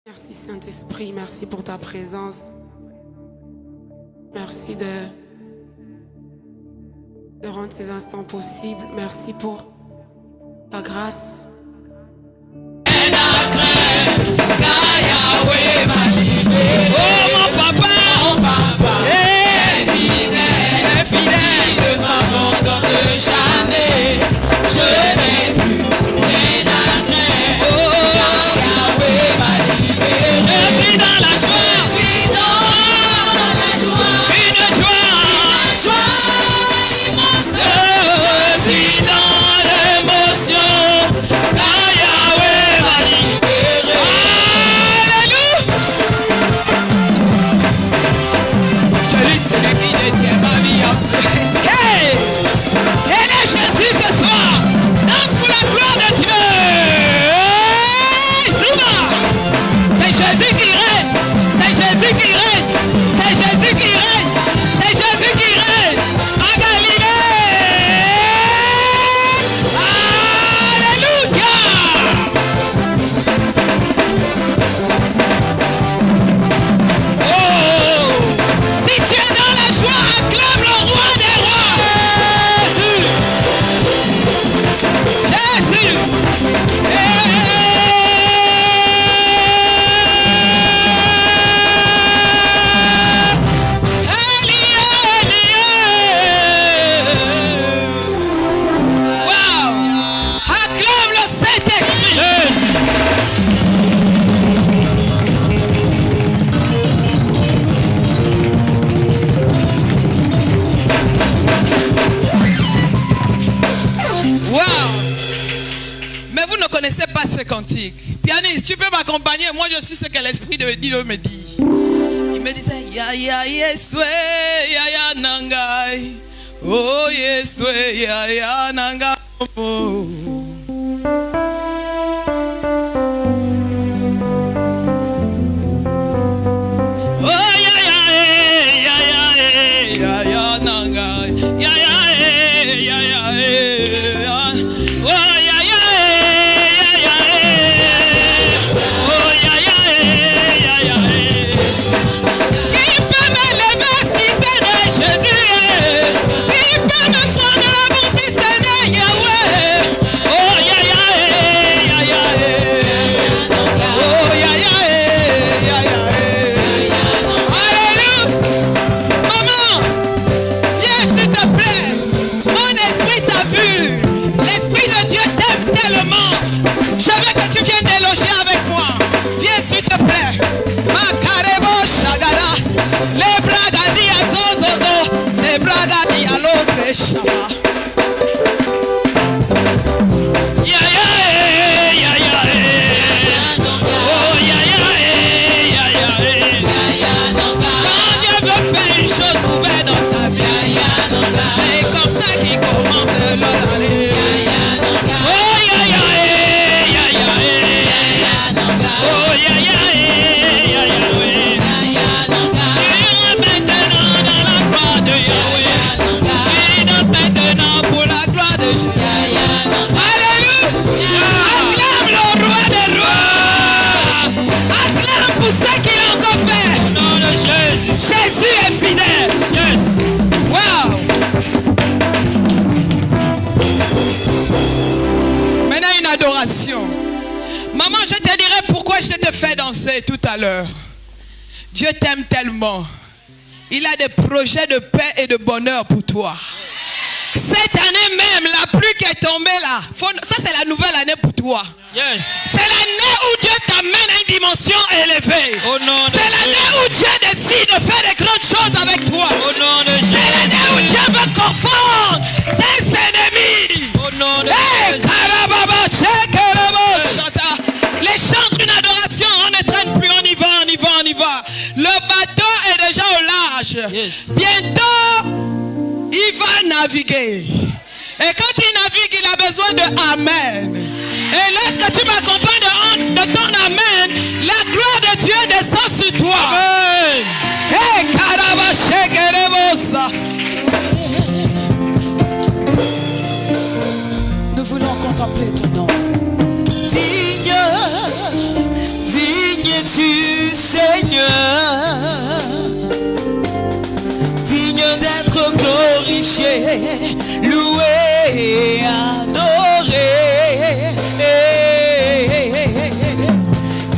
Merci Saint-Esprit, merci pour ta présence. Merci de rendre ces instants possibles. Merci pour ta grâce. Oh mon papa, est fidèle, il ne m'abandonne jamais. Je n'ai plus rien à craindre. Oh, Yahweh m'a libéré. Je suis dans la joie, une joie immense. Je suis dans l'émotion, car Yahweh m'a libéré. Alléluia. Celui qui détient ma vie après. Hey! Elle est Jésus ce soir. Danse pour la gloire de Dieu. Hey! C'est Jésus qui règne. C'est Jésus qui règne. C'est Jésus qui règne. C'est Jésus qui règne. En Galilée. Alléluia. Oh! Si tu es dans la joie, acclame le roi des rois. Jésus. Jésus. Wow. Acclame le Saint-Esprit. Wow! Mais vous ne connaissez pas ce cantique. Pianiste, tu peux m'accompagner? Moi, je suis ce que l'Esprit de Dieu me dit. Il me disait, ya ya yeswe, ya ya nangai. Oh yeswe, ya ya nangai. Oh. Oh ya ya ya ya ya ya nangai. Ya ya ya ya ya. Oh ya ya ya ya. Oh ya ya ya ya. Qui peut me lever si ce n'est Jésus? Qui peut me prendre la main si ce n'est Yahweh? Oh ya ya ya ya. Oh ya ya ya ya. Alléluia. Maman, viens s'il te plaît. Mon esprit t'a vu. L'Esprit de Dieu t'aime tellement. Je veux que tu viennes déloger avec moi. Viens s'il te plaît. Makarebo shagara. Les bragadi à zozozo. C'est bragadi à l'autre shama. Ya ya ya ya. Oh ya ya ya ya. Quand Dieu veut faire une chose nouvelle dans ta vie, c'est comme ça qu'il commence l'année. Oh ya ya ya ya. Oh ya ya ya ya. Tu es maintenant dans la gloire de Yahweh. Tu danses maintenant pour la gloire de Jésus. Alléluia. Acclame le roi des rois. Acclame pour ce qu'il a encore fait. Au nom de Jésus. Jésus est fidèle. Yes. Wow. Maintenant une adoration. Maman, je te dirai pourquoi je te fais danser tout à l'heure. Dieu t'aime tellement. Il a des projets de paix et de bonheur pour toi. Cette année même, la pluie qui est tombée là, ça c'est la nouvelle année pour toi. Yes. C'est l'année où Dieu t'amène à une dimension élevée. Au nom de C'est l'année où Dieu décide de faire des grandes choses avec toi. Au nom de C'est Jésus. l'année où Dieu veut confondre tes ennemis. Au nom de Hey, Jésus. Karababa, Shekerabo, Shata. Les chants d'une adoration, on ne traîne plus, on y va, on y va, on y va. Le bateau est déjà au large. Yes. Bientôt, il va naviguer. Et quand il navigue, il a besoin de Amen. Et lorsque tu m'accompagnes de ton Amen, la gloire de Dieu descend sur toi. Amen. Hey, Karaba, Shekerebosa. Nous voulons contempler ton nom. Digne, digne tu adoré.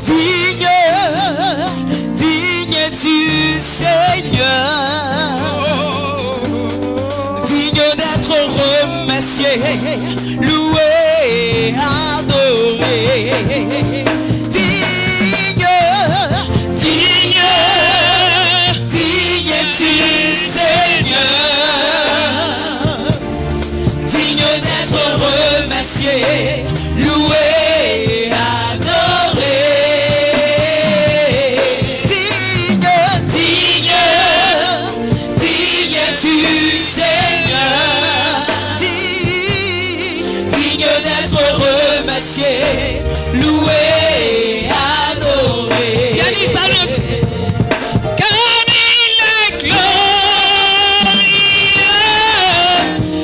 Digne, digne du Seigneur, digne d'être remercié, loué, adoré. Digne, digne, digne du Seigneur, digne d'être remercié, loué, adoré. Digne, digne, digne du Seigneur, digne d'être remercié, loué, adoré. Pianiste, car il est glorieux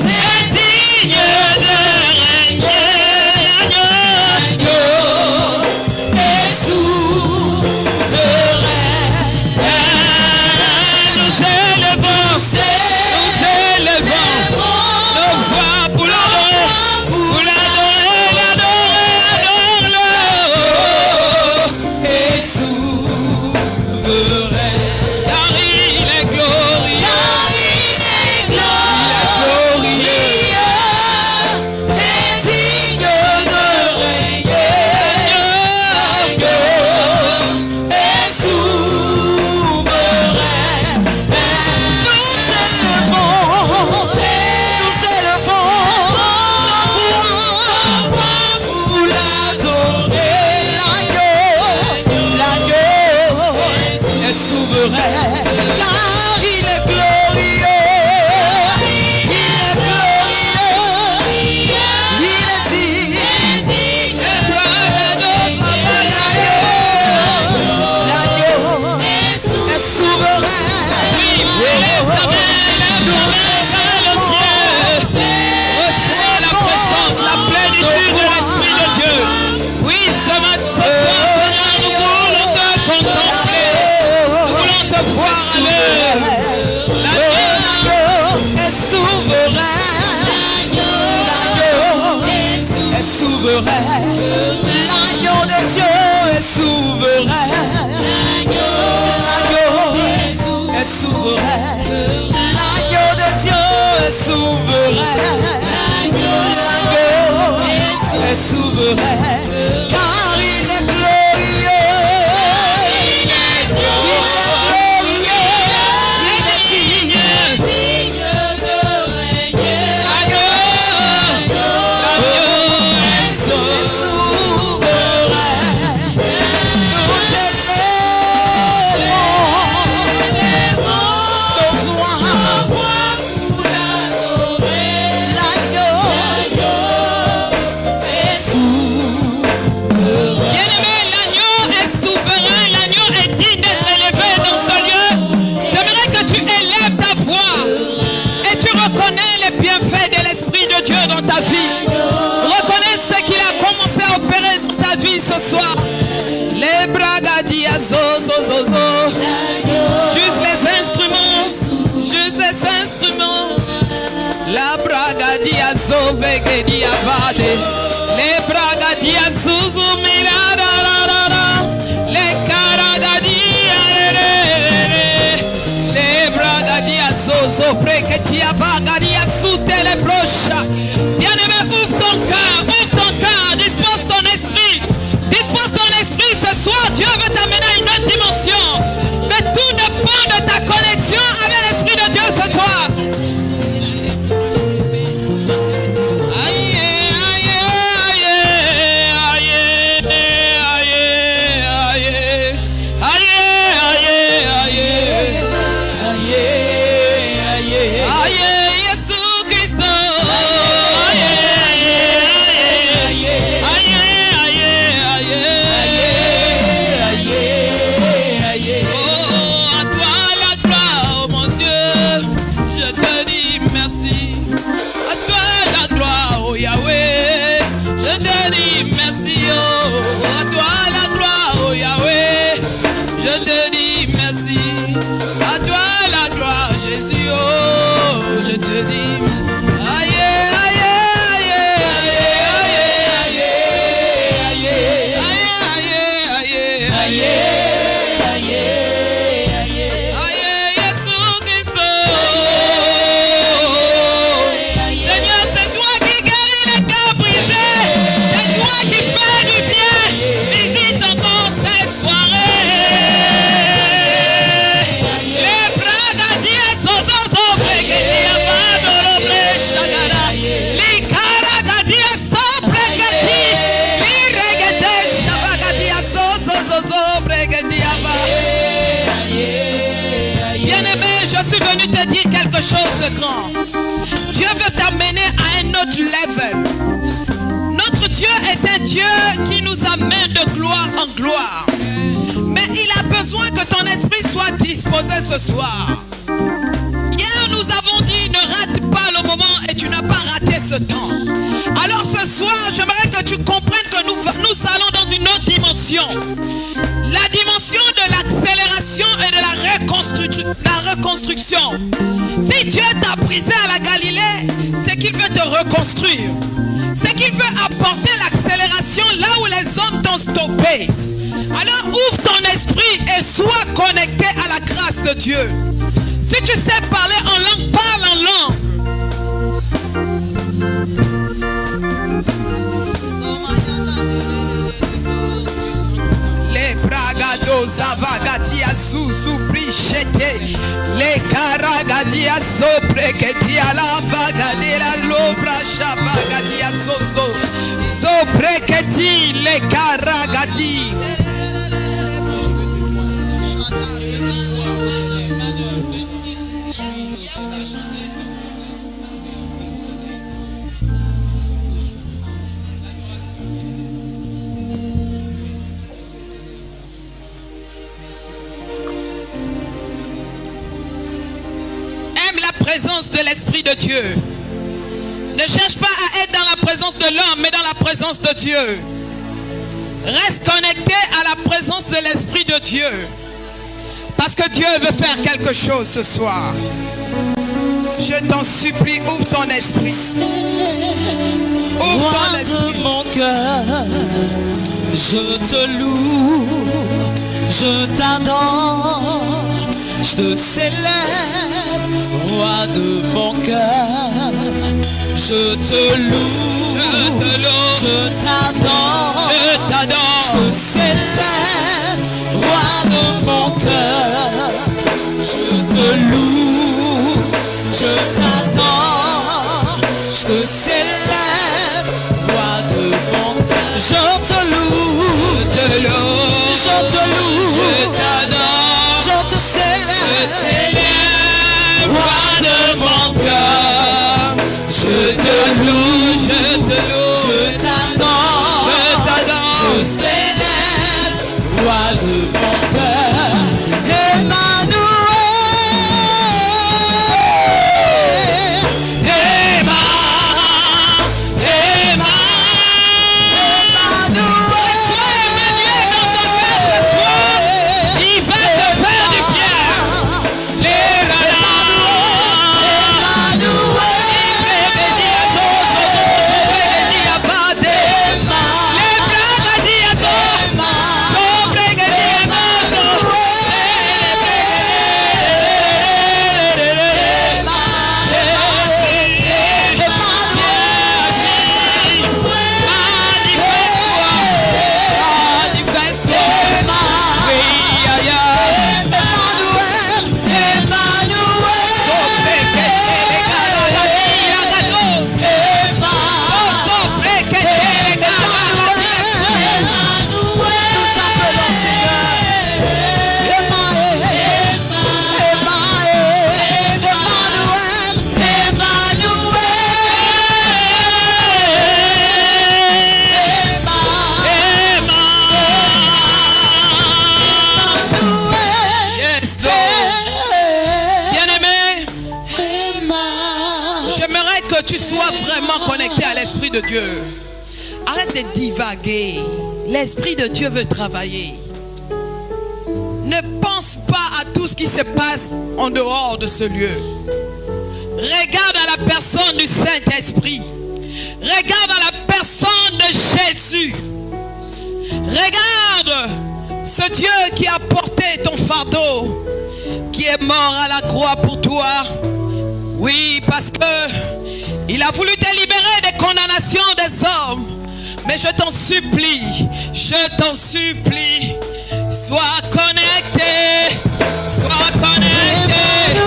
et digne de régner, l'agneau est souverain. Nous élevons nos voix pour l'adorer, est souverain, car il est glorieux, et digne de régner, est souverain. Nous élevons nos voix pour l'adorer, l'agneau est souverain, car il est glorieux, il est glorieux, il est digne, l'agneau est souverain. Reçois la présence, la plénitude de l'Esprit de Dieu. Oui, ce matin, nous voulons te contempler, nous voulons te voir à l'œuvre. L'agneau est souverain, l'agneau est souverain, l'agneau de Dieu est souverain, l'agneau est souverain, l'agneau de Dieu est souverain, l'agneau est souverain, car il est glorieux, il est glorieux, il est digne de régner, l'agneau est souverain. Nous élevons nos voix pour l'adorer, l'agneau est souverain. Bien-aimé, l'agneau est souverain, l'agneau est digne d'être élevé dans ce lieu. J'aimerais que tu élèves ta voix et tu reconnais les bienfaits de l'Esprit de Dieu dans ta vie. Reconnais ce qu'il a commencé à opérer dans ta vie ce soir. Les bragadia zo zo zo zo. Juste les instruments, juste les instruments. La bragadia zo vegedia vade. Les bragadia zuzu milararara. Les caragadia les bragadia zo zo preketia vagadia sute les broches. Bien-aimé, ouvre ton cœur, dispose ton esprit. Dispose ton esprit ce soir, Dieu veut t'amener à une autre dimension. Mais tout dépend de ta connexion avec l'Esprit de Dieu ce soir. Aïe, aïe, aïe. chose de grand. Dieu veut t'amener à un autre level. Notre Dieu est un Dieu qui nous amène de gloire en gloire. Mais il a besoin que ton esprit soit disposé ce soir. Hier nous avons dit ne rate pas le moment et tu n'as pas raté ce temps. Alors ce soir j'aimerais que tu comprennes que nous allons dans une autre dimension. La dimension de l'accélération et de la reconstruction. Si Dieu t'a brisé à la Galilée, c'est qu'il veut te reconstruire. C'est qu'il veut apporter l'accélération là où les hommes t'ont stoppé. Alors ouvre ton esprit et sois connecté à la grâce de Dieu. Si tu sais parler en langue, parle en langue. Les bragados avagadia sous prichete. Les caragadia sopreketi à la vagadera l'obra chavagadia soso. Sopreketi les caragadi. Présence de l'Esprit de Dieu. Ne cherche pas à être dans la présence de l'homme, mais dans la présence de Dieu. Reste connecté à la présence de l'Esprit de Dieu. Parce que Dieu veut faire quelque chose ce soir. Je t'en supplie, ouvre ton esprit. Ouvre ton esprit. De mon cœur, je te loue, je t'adore, je te célèbre, roi de mon cœur. Je te loue, je t'adore, je te célèbre, roi de mon cœur. Je te loue, je t'adore, je te célèbre, roi de mon cœur. Je te loue, je te loue, je t'adore, je te célèbre, roi de mon cœur. Je te loue, je t'adore, je célèbre, roi de mon cœur. De Dieu. Arrête de divaguer. L'Esprit de Dieu veut travailler. Ne pense pas à tout ce qui se passe en dehors de ce lieu. Regarde à la personne du Saint-Esprit. Regarde à la personne de Jésus. Regarde ce Dieu qui a porté ton fardeau, qui est mort à la croix pour toi. Oui, parce que il a voulu te libérer des condamnations des hommes. Mais je t'en supplie, sois connecté, sois connecté.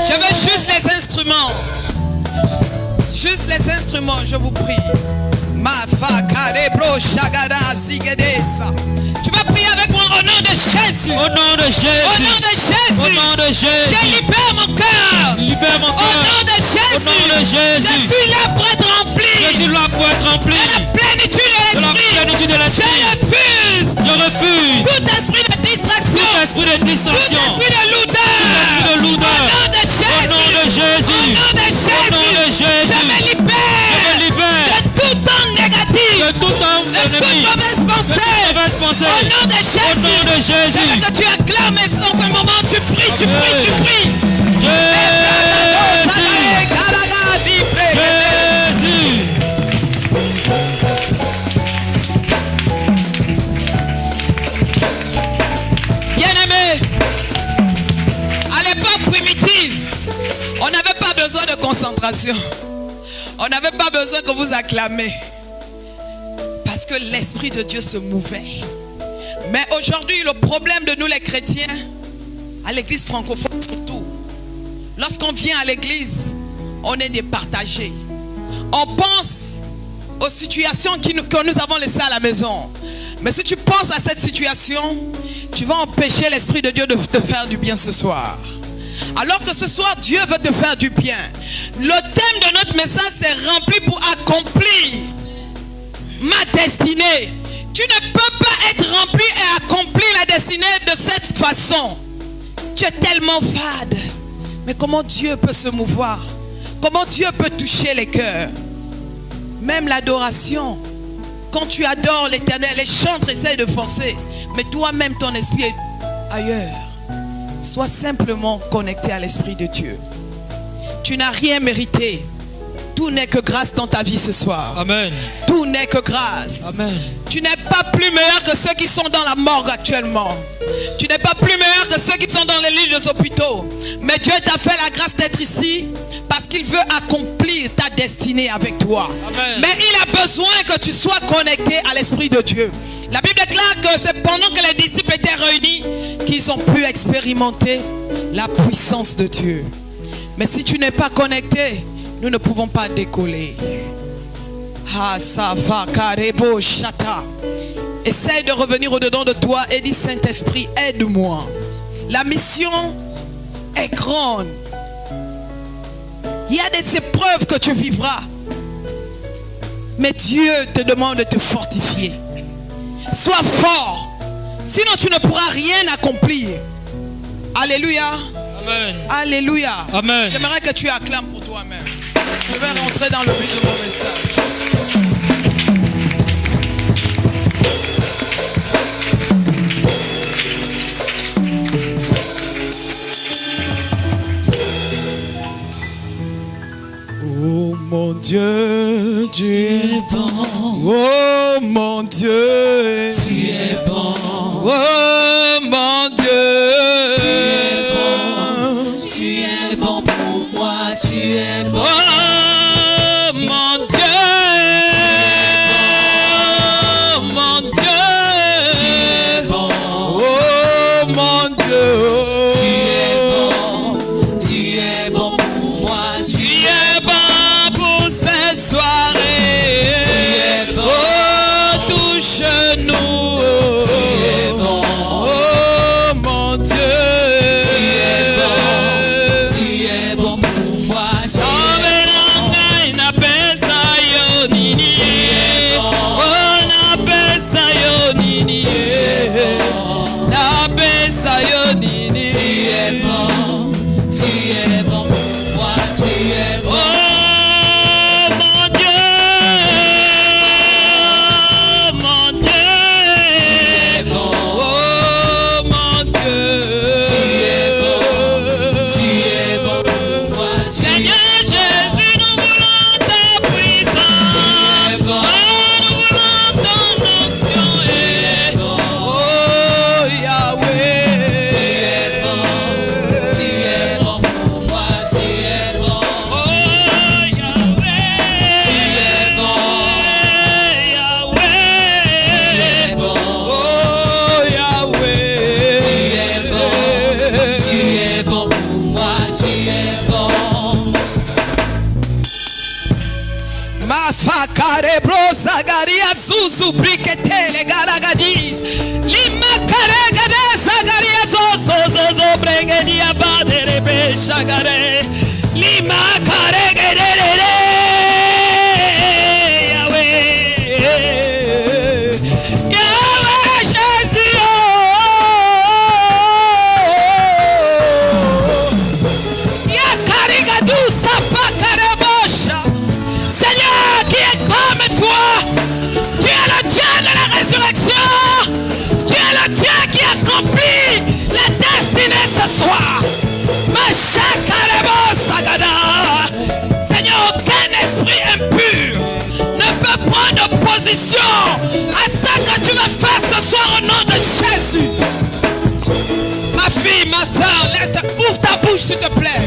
Je veux juste les instruments, je vous prie. Tu vas prier avec moi au nom de Jésus. Jésus. Au nom de Jésus. Au nom de Jésus. Au nom de Jésus. Je libère mon cœur. Libère mon Au cœur. nom de Jésus. Au nom de Jésus. Je suis là pour être rempli. Je suis là pour être rempli De la plénitude de de la l'esprit. plénitude de Je l'esprit. refuse Je refuse tout esprit de distraction. tout esprit de Tout distraction. esprit de lourdeur. Tout esprit de lourdeur. Au nom de Jésus. Au nom de Jésus. Au nom de Jésus. Au nom de Jésus. Je me libère. Je me libère de tout temps négatif. de tout homme De toute ennemi. mauvaise De pensée. toute mauvaise pensée. Au nom de Jésus. Au nom de Je Jésus. veux que tu acclames et dans ce moment tu pries, tu pries, tu pries. Jésus. Bien-aimé, à l'époque primitive, on n'avait pas besoin de concentration. On n'avait pas besoin que vous acclamez. Parce que l'Esprit de Dieu se mouvait. Mais aujourd'hui, le problème de nous les chrétiens, à l'église francophone surtout, lorsqu'on vient à l'église, on est départagé. On pense aux situations que nous avons laissées à la maison. Mais si tu penses à cette situation, tu vas empêcher l'Esprit de Dieu de te faire du bien ce soir. Alors que ce soir, Dieu veut te faire du bien. Le thème de notre message, c'est rempli pour accomplir ma destinée. Tu ne peux pas être rempli et accomplir la destinée de cette façon. Tu es tellement fade. Mais comment Dieu peut se mouvoir? Comment Dieu peut toucher les cœurs? Même l'adoration. Quand tu adores l'Éternel, les chantres essayent de forcer. Mais toi-même, ton esprit est ailleurs. Sois simplement connecté à l'Esprit de Dieu. Tu n'as rien mérité. Tout n'est que grâce dans ta vie ce soir. Amen. Tout n'est que grâce. Amen. Tu n'es pas plus meilleur que ceux qui sont dans la morgue actuellement. Tu n'es pas plus meilleur que ceux qui sont dans les lits des hôpitaux. Mais Dieu t'a fait la grâce d'être ici parce qu'il veut accomplir ta destinée avec toi. Amen. Mais il a besoin que tu sois connecté à l'Esprit de Dieu. La Bible déclare que c'est pendant que les disciples étaient réunis qu'ils ont pu expérimenter la puissance de Dieu. Mais si tu n'es pas connecté, nous ne pouvons pas décoller. Essaye de revenir au-dedans de toi et dis: Saint-Esprit, aide-moi. La mission est grande. Il y a des épreuves que tu vivras. Mais Dieu te demande de te fortifier. Sois fort. Sinon tu ne pourras rien accomplir. Alléluia. Amen. Alléluia. Amen. J'aimerais que tu acclames pour toi-même. Je vais rentrer dans le but de mon message. Oh mon Dieu, tu es bon. Oh mon Dieu, Tu es bon. oh mon Dieu, Tu es bon pour moi. Tu es bon. oh mon Dieu, oh mon Dieu, oh mon Dieu, Tu es bon pour moi. tu es bon pour cette soirée. es bon. Oh, touche-nous. Tu es bon. Oh mon Dieu. Tu es bon pour moi. Tu es bon. Tu es bon pour moi. Tu es bon. Zagaria Susu Briketele Garagadis Lima Karegade Zagaria s'il te plaît.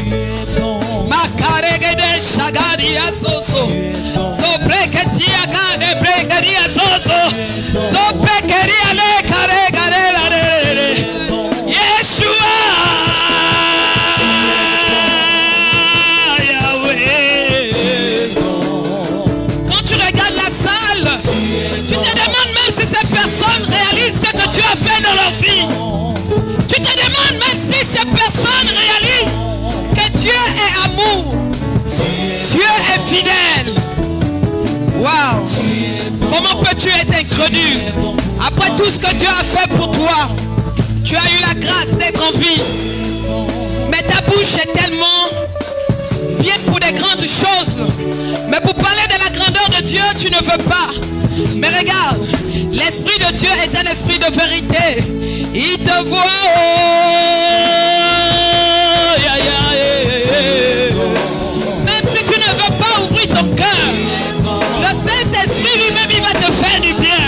Makaregede shagaria soso. Sobreketia gane bregaria soso. Sobrekeria le karegare la re. Yeshua. Tu te demandes même si ces personnes réalisent ce que tu as fait dans leur vie. Tu te demandes même si ces personnes réalisent que Dieu est amour. Dieu est fidèle. Waouh. Comment peux-tu être incrédule? Après tout ce que Dieu a fait pour toi, tu as eu la grâce d'être en vie. Mais ta bouche est tellement bien pour des grandes choses. Mais pour parler de la grandeur de Dieu, tu ne veux pas. Mais regarde, l'Esprit de Dieu est un esprit de vérité. Il te voit. Même si tu ne veux pas ouvrir ton cœur, le Saint-Esprit lui-même, il va te faire du bien.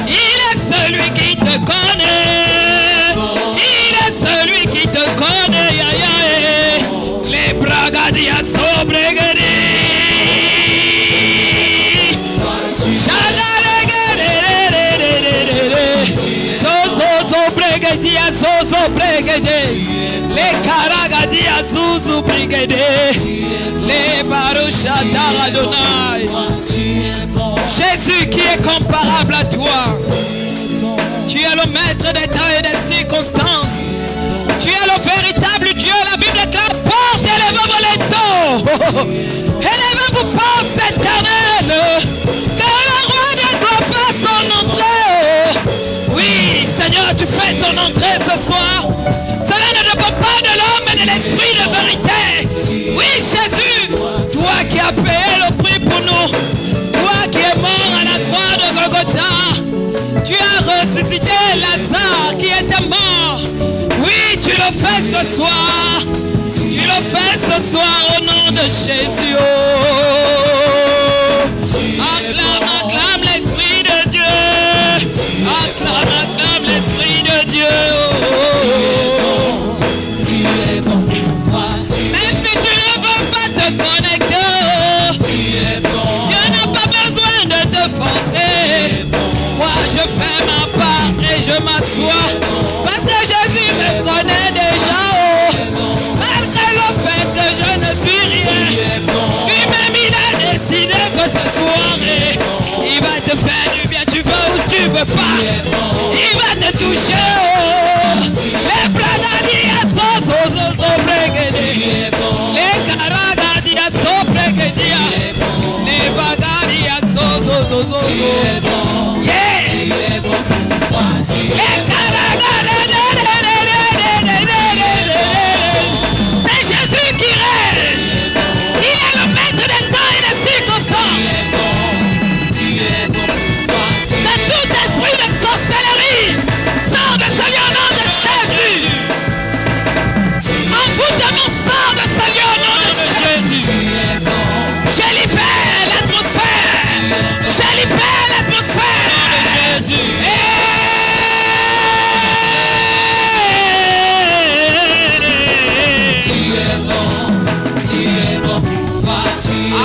Il est celui qui te connaît. Il est celui qui te connaît. Les bragadias sobregadi. Les karagadia zuzu brigade, les barushata Adonai. Jésus qui est comparable à toi. Tu es le maître des temps et des circonstances. Tu es le véritable Dieu. La Bible déclare: porte, élevez-vous les taux. Élevez-vous, porte éternelle. Que le roi de gloire fasse son entrée. Oui, Seigneur, tu fais ton entrée ce soir. Cela ne dépend pas de l'homme, mais de l'esprit de vérité. Oui, Jésus, toi qui as payé le prix pour nous, toi qui es mort à la croix de Golgotha, tu as ressuscité Lazare qui était mort. Oui, tu le fais ce soir. Tu le fais ce soir au nom de Jésus. Acclame, acclame l'Esprit de Dieu. Acclame, acclame l'Esprit de Dieu. Même si tu ne veux pas te connecter, Dieu n'a pas besoin de te forcer. Moi je fais ma part et je m'assois, parce que Jésus me connaît déjà. Malgré le fait que je ne suis rien, lui-même il a décidé que ce soir il va te faire du bien. Tu veux ou tu veux pas, il va te toucher. Les bragadias les caragadias les bagadias c'est Jésus qui règne. Il est le maître des temps et des circonstances. Que tout esprit de sorcellerie sort de ce lieu au nom de Jésus. Envoûtement sort de ce lieu au nom de Jésus. Je libère l'atmosphère. Je libère l'atmosphère.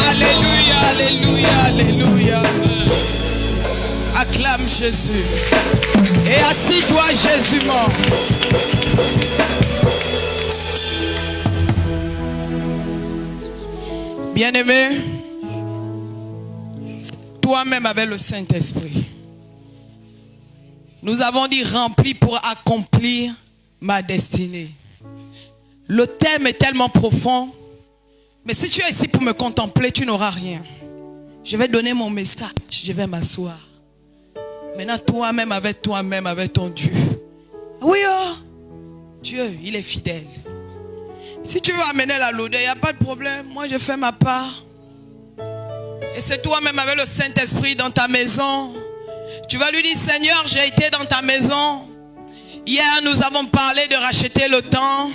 Alléluia, alléluia, alléluia. Acclame Jésus. Et assis-toi, Jésus mort. Bien-aimé, toi-même avec le Saint-Esprit. Nous avons dit rempli pour accomplir ma destinée. Le thème est tellement profond, mais si tu es ici pour me contempler, tu n'auras rien. Je vais donner mon message, je vais m'asseoir. Maintenant, toi-même avec ton Dieu. Oui, oh, Dieu, il est fidèle. Si tu veux amener la lourdeur, il n'y a pas de problème. Moi, je fais ma part. Et c'est toi-même avec le Saint-Esprit dans ta maison. Tu vas lui dire, Seigneur, j'ai été dans ta maison. Hier, nous avons parlé de racheter le temps.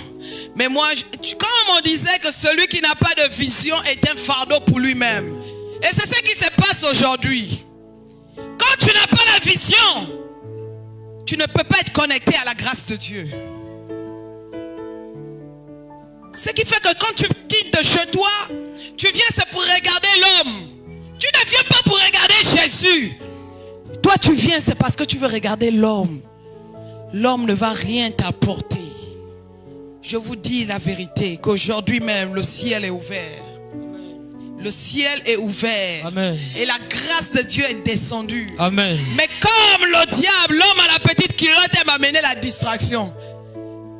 Mais moi, comme on disait que celui qui n'a pas de vision est un fardeau pour lui-même. Et c'est ce qui se passe aujourd'hui. Quand tu n'as pas la vision, tu ne peux pas être connecté à la grâce de Dieu. Ce qui fait que quand tu quittes de chez toi, tu viens c'est pour regarder l'homme. Tu ne viens pas pour regarder Jésus. Toi tu viens c'est parce que tu veux regarder l'homme. L'homme ne va rien t'apporter. Je vous dis la vérité qu'aujourd'hui même le ciel est ouvert. Le ciel est ouvert. Amen. Et la grâce de Dieu est descendue. Amen. Mais comme le diable, l'homme à la petite culotte aime amener la distraction.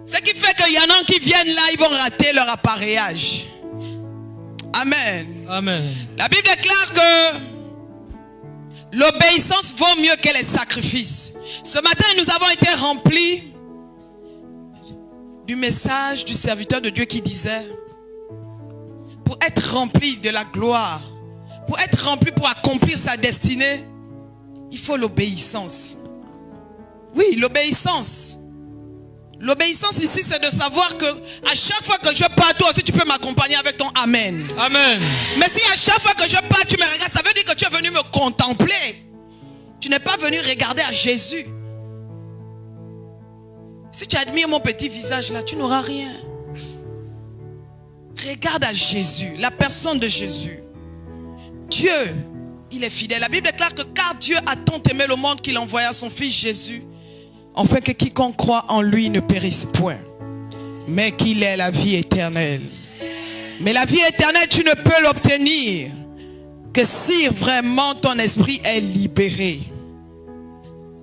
Ce qui fait qu'il y en a qui viennent là, ils vont rater leur appareillage. Amen. Amen. La Bible déclare que l'obéissance vaut mieux que les sacrifices. Ce matin, nous avons été remplis du message du serviteur de Dieu qui disait: pour être rempli de la gloire, pour être rempli, pour accomplir sa destinée, il faut l'obéissance. Oui, l'obéissance. L'obéissance ici, c'est de savoir que à chaque fois que je pars, toi aussi tu peux m'accompagner avec ton Amen. Amen. Mais si à chaque fois que je pars, tu me regardes, ça veut dire que tu es venu me contempler. Tu n'es pas venu regarder à Jésus. Si tu admires mon petit visage là, tu n'auras rien. Regarde à Jésus, la personne de Jésus. Dieu, il est fidèle. La Bible déclare que car Dieu a tant aimé le monde qu'il envoya son fils Jésus, afin que quiconque croit en lui ne périsse point, mais qu'il ait la vie éternelle. Mais la vie éternelle, tu ne peux l'obtenir que si vraiment ton esprit est libéré.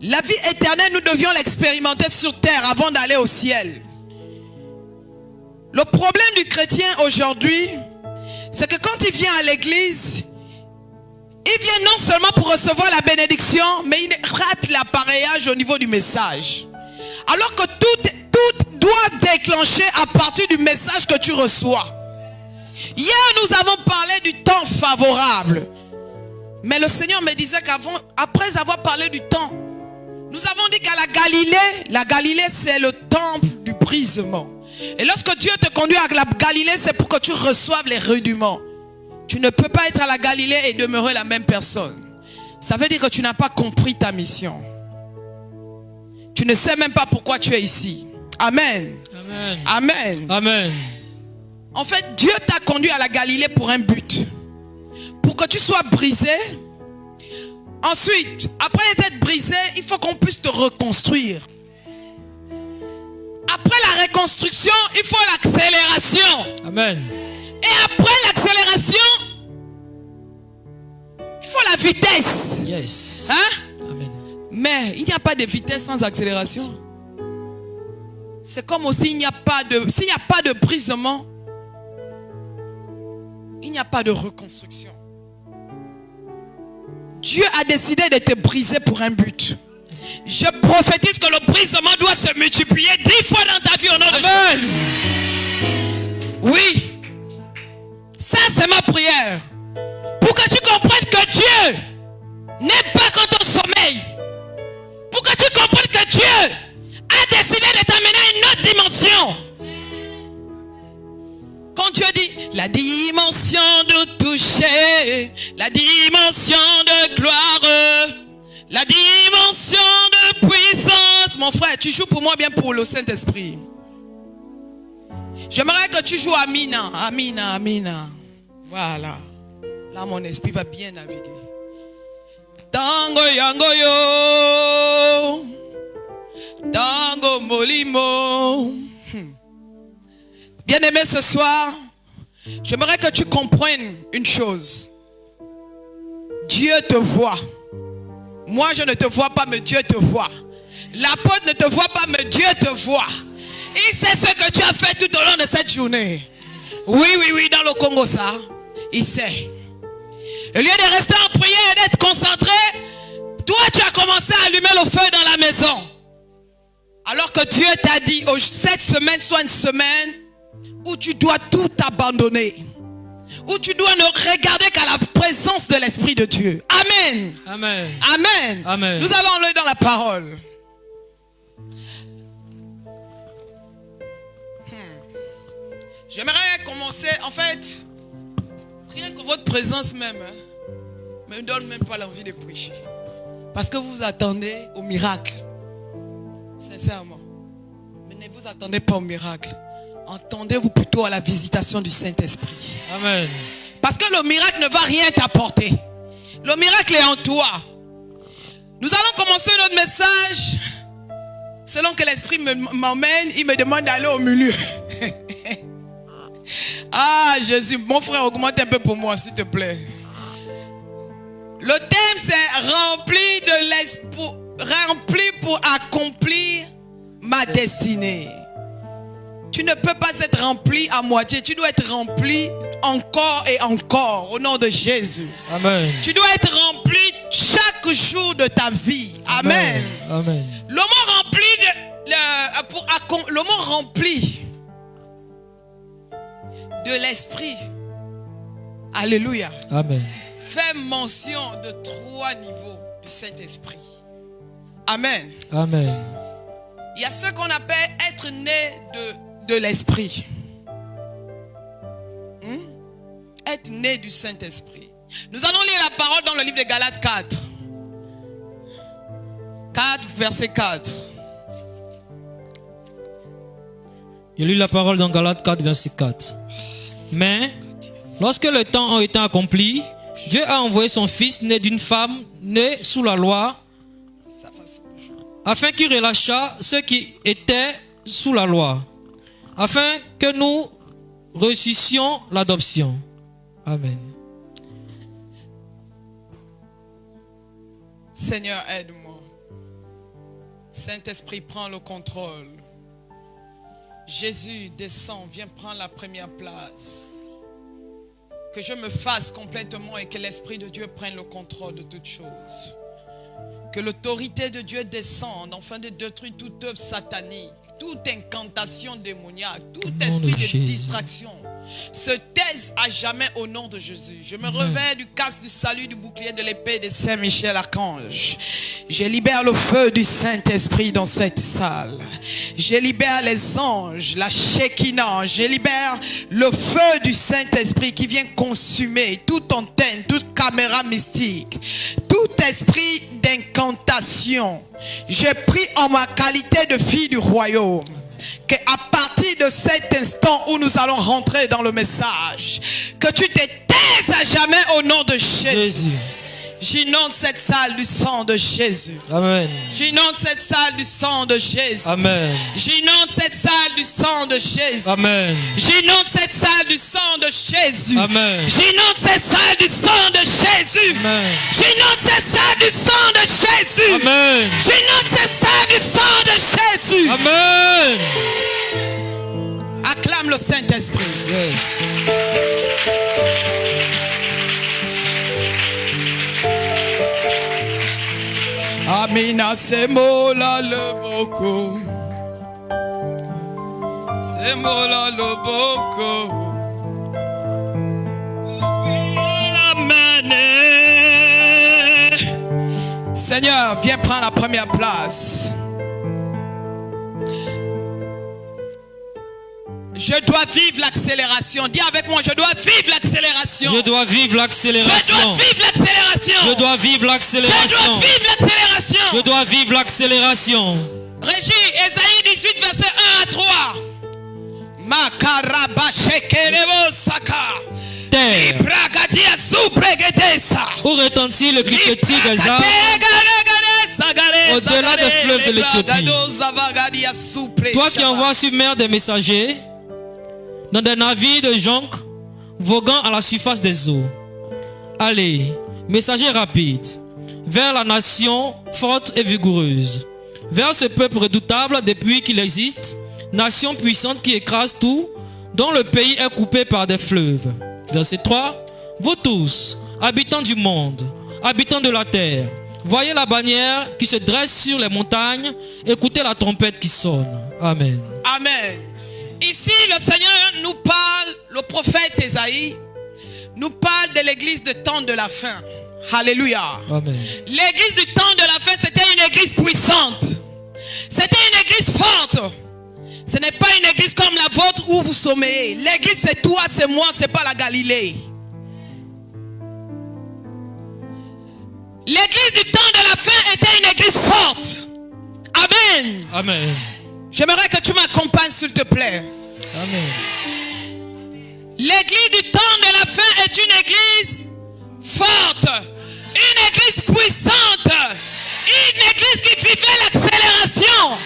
La vie éternelle, nous devions l'expérimenter sur terre avant d'aller au ciel. Le problème du chrétien aujourd'hui, c'est que quand il vient à l'église, il vient non seulement pour recevoir la bénédiction, mais il rate l'appareillage au niveau du message. Alors que tout doit déclencher à partir du message que tu reçois. Hier, nous avons parlé du temps favorable. Mais le Seigneur me disait qu'après avoir parlé du temps, nous avons dit qu'à la Galilée c'est le temple du brisement. Et lorsque Dieu te conduit à la Galilée, c'est pour que tu reçoives les rudiments. Tu ne peux pas être à la Galilée et demeurer la même personne. Ça veut dire que tu n'as pas compris ta mission. Tu ne sais même pas pourquoi tu es ici. Amen. Amen. Amen. Amen. En fait, Dieu t'a conduit à la Galilée pour un but. Pour que tu sois brisé. Ensuite, après être brisé, il faut qu'on puisse te reconstruire. Après la reconstruction, il faut l'accélération. Amen. Et après l'accélération, il faut la vitesse. Yes. Hein? Amen. Mais il n'y a pas de vitesse sans accélération. C'est comme aussi s'il n'y a pas de brisement, il n'y a pas de reconstruction. Dieu a décidé de te briser pour un but. Je prophétise que le brisement doit se multiplier 10 fois dans ta vie au nom de Jésus. Oui. Ça, c'est ma prière. Pour que tu comprennes que Dieu n'est pas quand on sommeille. Pour que tu comprennes que Dieu a décidé de t'amener à une autre dimension. Quand Dieu dit la dimension de toucher, la dimension de gloire, la dimension de puissance. Mon frère, tu joues pour moi bien pour le Saint-Esprit. J'aimerais que tu joues Amina. Amina, Amina. Voilà. Là, mon esprit va bien naviguer. Tango yango yo. Tango molimo. Bien-aimé, ce soir, j'aimerais que tu comprennes une chose. Dieu te voit. Moi, je ne te vois pas, mais Dieu te voit. L'apôtre ne te voit pas, mais Dieu te voit. Il sait ce que tu as fait tout au long de cette journée. Oui, dans le Congo, ça, il sait. Au lieu de rester en prière et d'être concentré, toi, tu as commencé à allumer le feu dans la maison. Alors que Dieu t'a dit, cette semaine soit une semaine où tu dois tout abandonner. Où tu dois ne regarder qu'à la présence de l'Esprit de Dieu. Amen. Amen. Amen. Amen. Nous allons aller dans la parole. J'aimerais commencer, en fait, rien que votre présence même, ne me donne même pas l'envie de prêcher. Parce que vous vous attendez au miracle. Sincèrement. Mais ne vous attendez pas au miracle. attendez-vous plutôt à la visitation du Saint-Esprit. Amen. Parce que le miracle ne va rien t'apporter. Le miracle est en toi. Nous allons commencer notre message. Selon que l'Esprit m'emmène, il me demande d'aller au milieu. Ah, Jésus, mon frère, augmente un peu pour moi, s'il te plaît. Le thème, c'est rempli de l'esprit, rempli pour accomplir ma destinée. Tu ne peux pas être rempli à moitié, tu dois être rempli encore et encore au nom de Jésus. Amen. Tu dois être rempli chaque jour de ta vie. Amen. Amen. Le mot rempli, le mot rempli de l'esprit. Alléluia. Amen. Fait mention de 3 niveaux du Saint-Esprit. Amen. Amen. Il y a ce qu'on appelle être né de l'esprit. Être né du Saint-Esprit. Nous allons lire la parole dans le livre de Galates 4. 4, verset 4. Je lis la parole dans Galates 4, verset 4. Mais, lorsque le temps a été accompli, Dieu a envoyé son Fils, né d'une femme, né sous la loi, afin qu'il relâchât ceux qui étaient sous la loi, afin que nous reçussions l'adoption. Amen. Seigneur, aide-moi. Saint-Esprit, prends le contrôle. Jésus, descend, viens prendre la première place. Que je me fasse complètement et que l'Esprit de Dieu prenne le contrôle de toutes choses. Que l'autorité de Dieu descende afin de détruire toute œuvre satanique, toute incantation démoniaque, tout esprit de distraction. Se taise à jamais au nom de Jésus. Je me revers du casque du salut, du bouclier de l'épée de Saint-Michel Archange. Je libère le feu du Saint-Esprit dans cette salle. Je libère les anges, la Shekinah. Je libère le feu du Saint-Esprit qui vient consumer toute antenne, toute caméra mystique, tout esprit d'incantation. Je prie en ma qualité de fille du royaume qu'à partir de cet instant où nous allons rentrer dans le message, que tu te taises à jamais au nom de Jésus. J'inonde cette salle du sang de Jésus. Amen. J'inonde cette salle du sang de Jésus. Amen. J'inonde cette salle du sang de Jésus. Amen. J'inonde cette salle du sang de Jésus. Amen. J'inonde cette salle du sang de Jésus. Amen. J'inonde cette salle du sang de Jésus. Amen. J'inonde cette salle du sang de Jésus. Amen. Acclame le Saint-Esprit. Yes. Amina semola le boko. Semola le boko. Seigneur, viens prendre la première place. Je dois vivre l'accélération. Dis avec moi, je dois vivre l'accélération. Je dois vivre l'accélération. Je dois vivre l'accélération. Je dois vivre l'accélération. Je dois vivre l'accélération. Je dois vivre l'accélération. Régie, Ésaïe 18, verset 1 à 3. Makarabashekerebo saka. Terre, où retentit le cliquetis des arbres, au-delà des fleuves de l'Éthiopie. Toi qui envoies sur mer des messagers, dans des navires de jonques, voguant à la surface des eaux. Allez, messagers rapides, vers la nation forte et vigoureuse, vers ce peuple redoutable depuis qu'il existe, nation puissante qui écrase tout, dont le pays est coupé par des fleuves. Verset 3. Vous tous, habitants du monde, habitants de la terre, voyez la bannière qui se dresse sur les montagnes, écoutez la trompette qui sonne. Amen. Amen. Ici, le Seigneur nous parle, le prophète Ésaïe nous parle de l'église de temps de la fin. Alléluia. Amen. L'église du temps de la fin, c'était une église puissante. C'était une église forte. Ce n'est pas une église comme la vôtre où vous sommeillez. L'église, c'est toi, c'est moi, c'est pas la Galilée. L'église du temps de la fin était une église forte. Amen. Amen. J'aimerais que tu m'accompagnes, s'il te plaît. Amen. L'église du temps de la fin est une église forte, une église puissante, une église qui vivait l'accélération.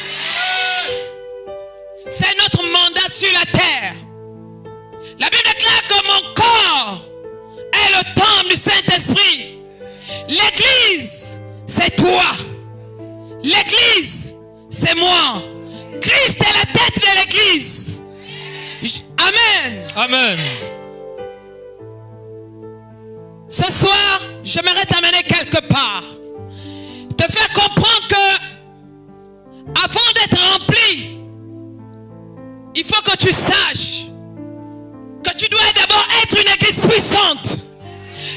C'est notre mandat sur la terre. La Bible déclare que mon corps est le temple du Saint-Esprit. L'église, c'est toi. L'église, c'est moi. Christ est la tête de l'église. Amen. Amen. Ce soir, j'aimerais t'amener quelque part. Te faire comprendre que avant d'être rempli, il faut que tu saches que tu dois d'abord être une église puissante,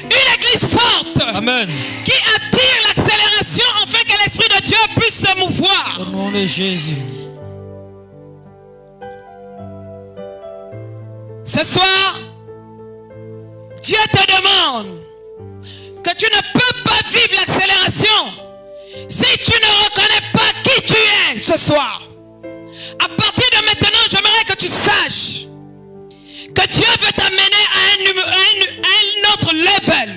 une église forte. Amen. Qui attire l'accélération afin que l'Esprit de Dieu puisse se mouvoir. Au nom de Jésus. Ce soir, Dieu te demande que tu ne peux pas vivre l'accélération si tu ne reconnais pas qui tu es ce soir. À partir de maintenant, j'aimerais que tu saches que Dieu veut t'amener à un autre level.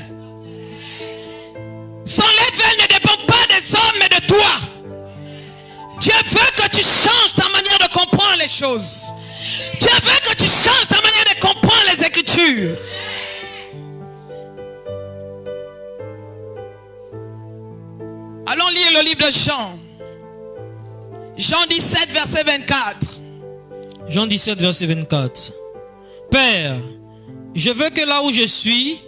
Son level ne dépend pas des hommes mais de toi. Dieu veut que tu changes ta manière de comprendre les choses. Dieu veut que tu changes ta manière de comprendre les Écritures. Allons lire le livre de Jean. Jean 17, verset 24. Jean 17, verset 24. Père, je veux que là où je suis,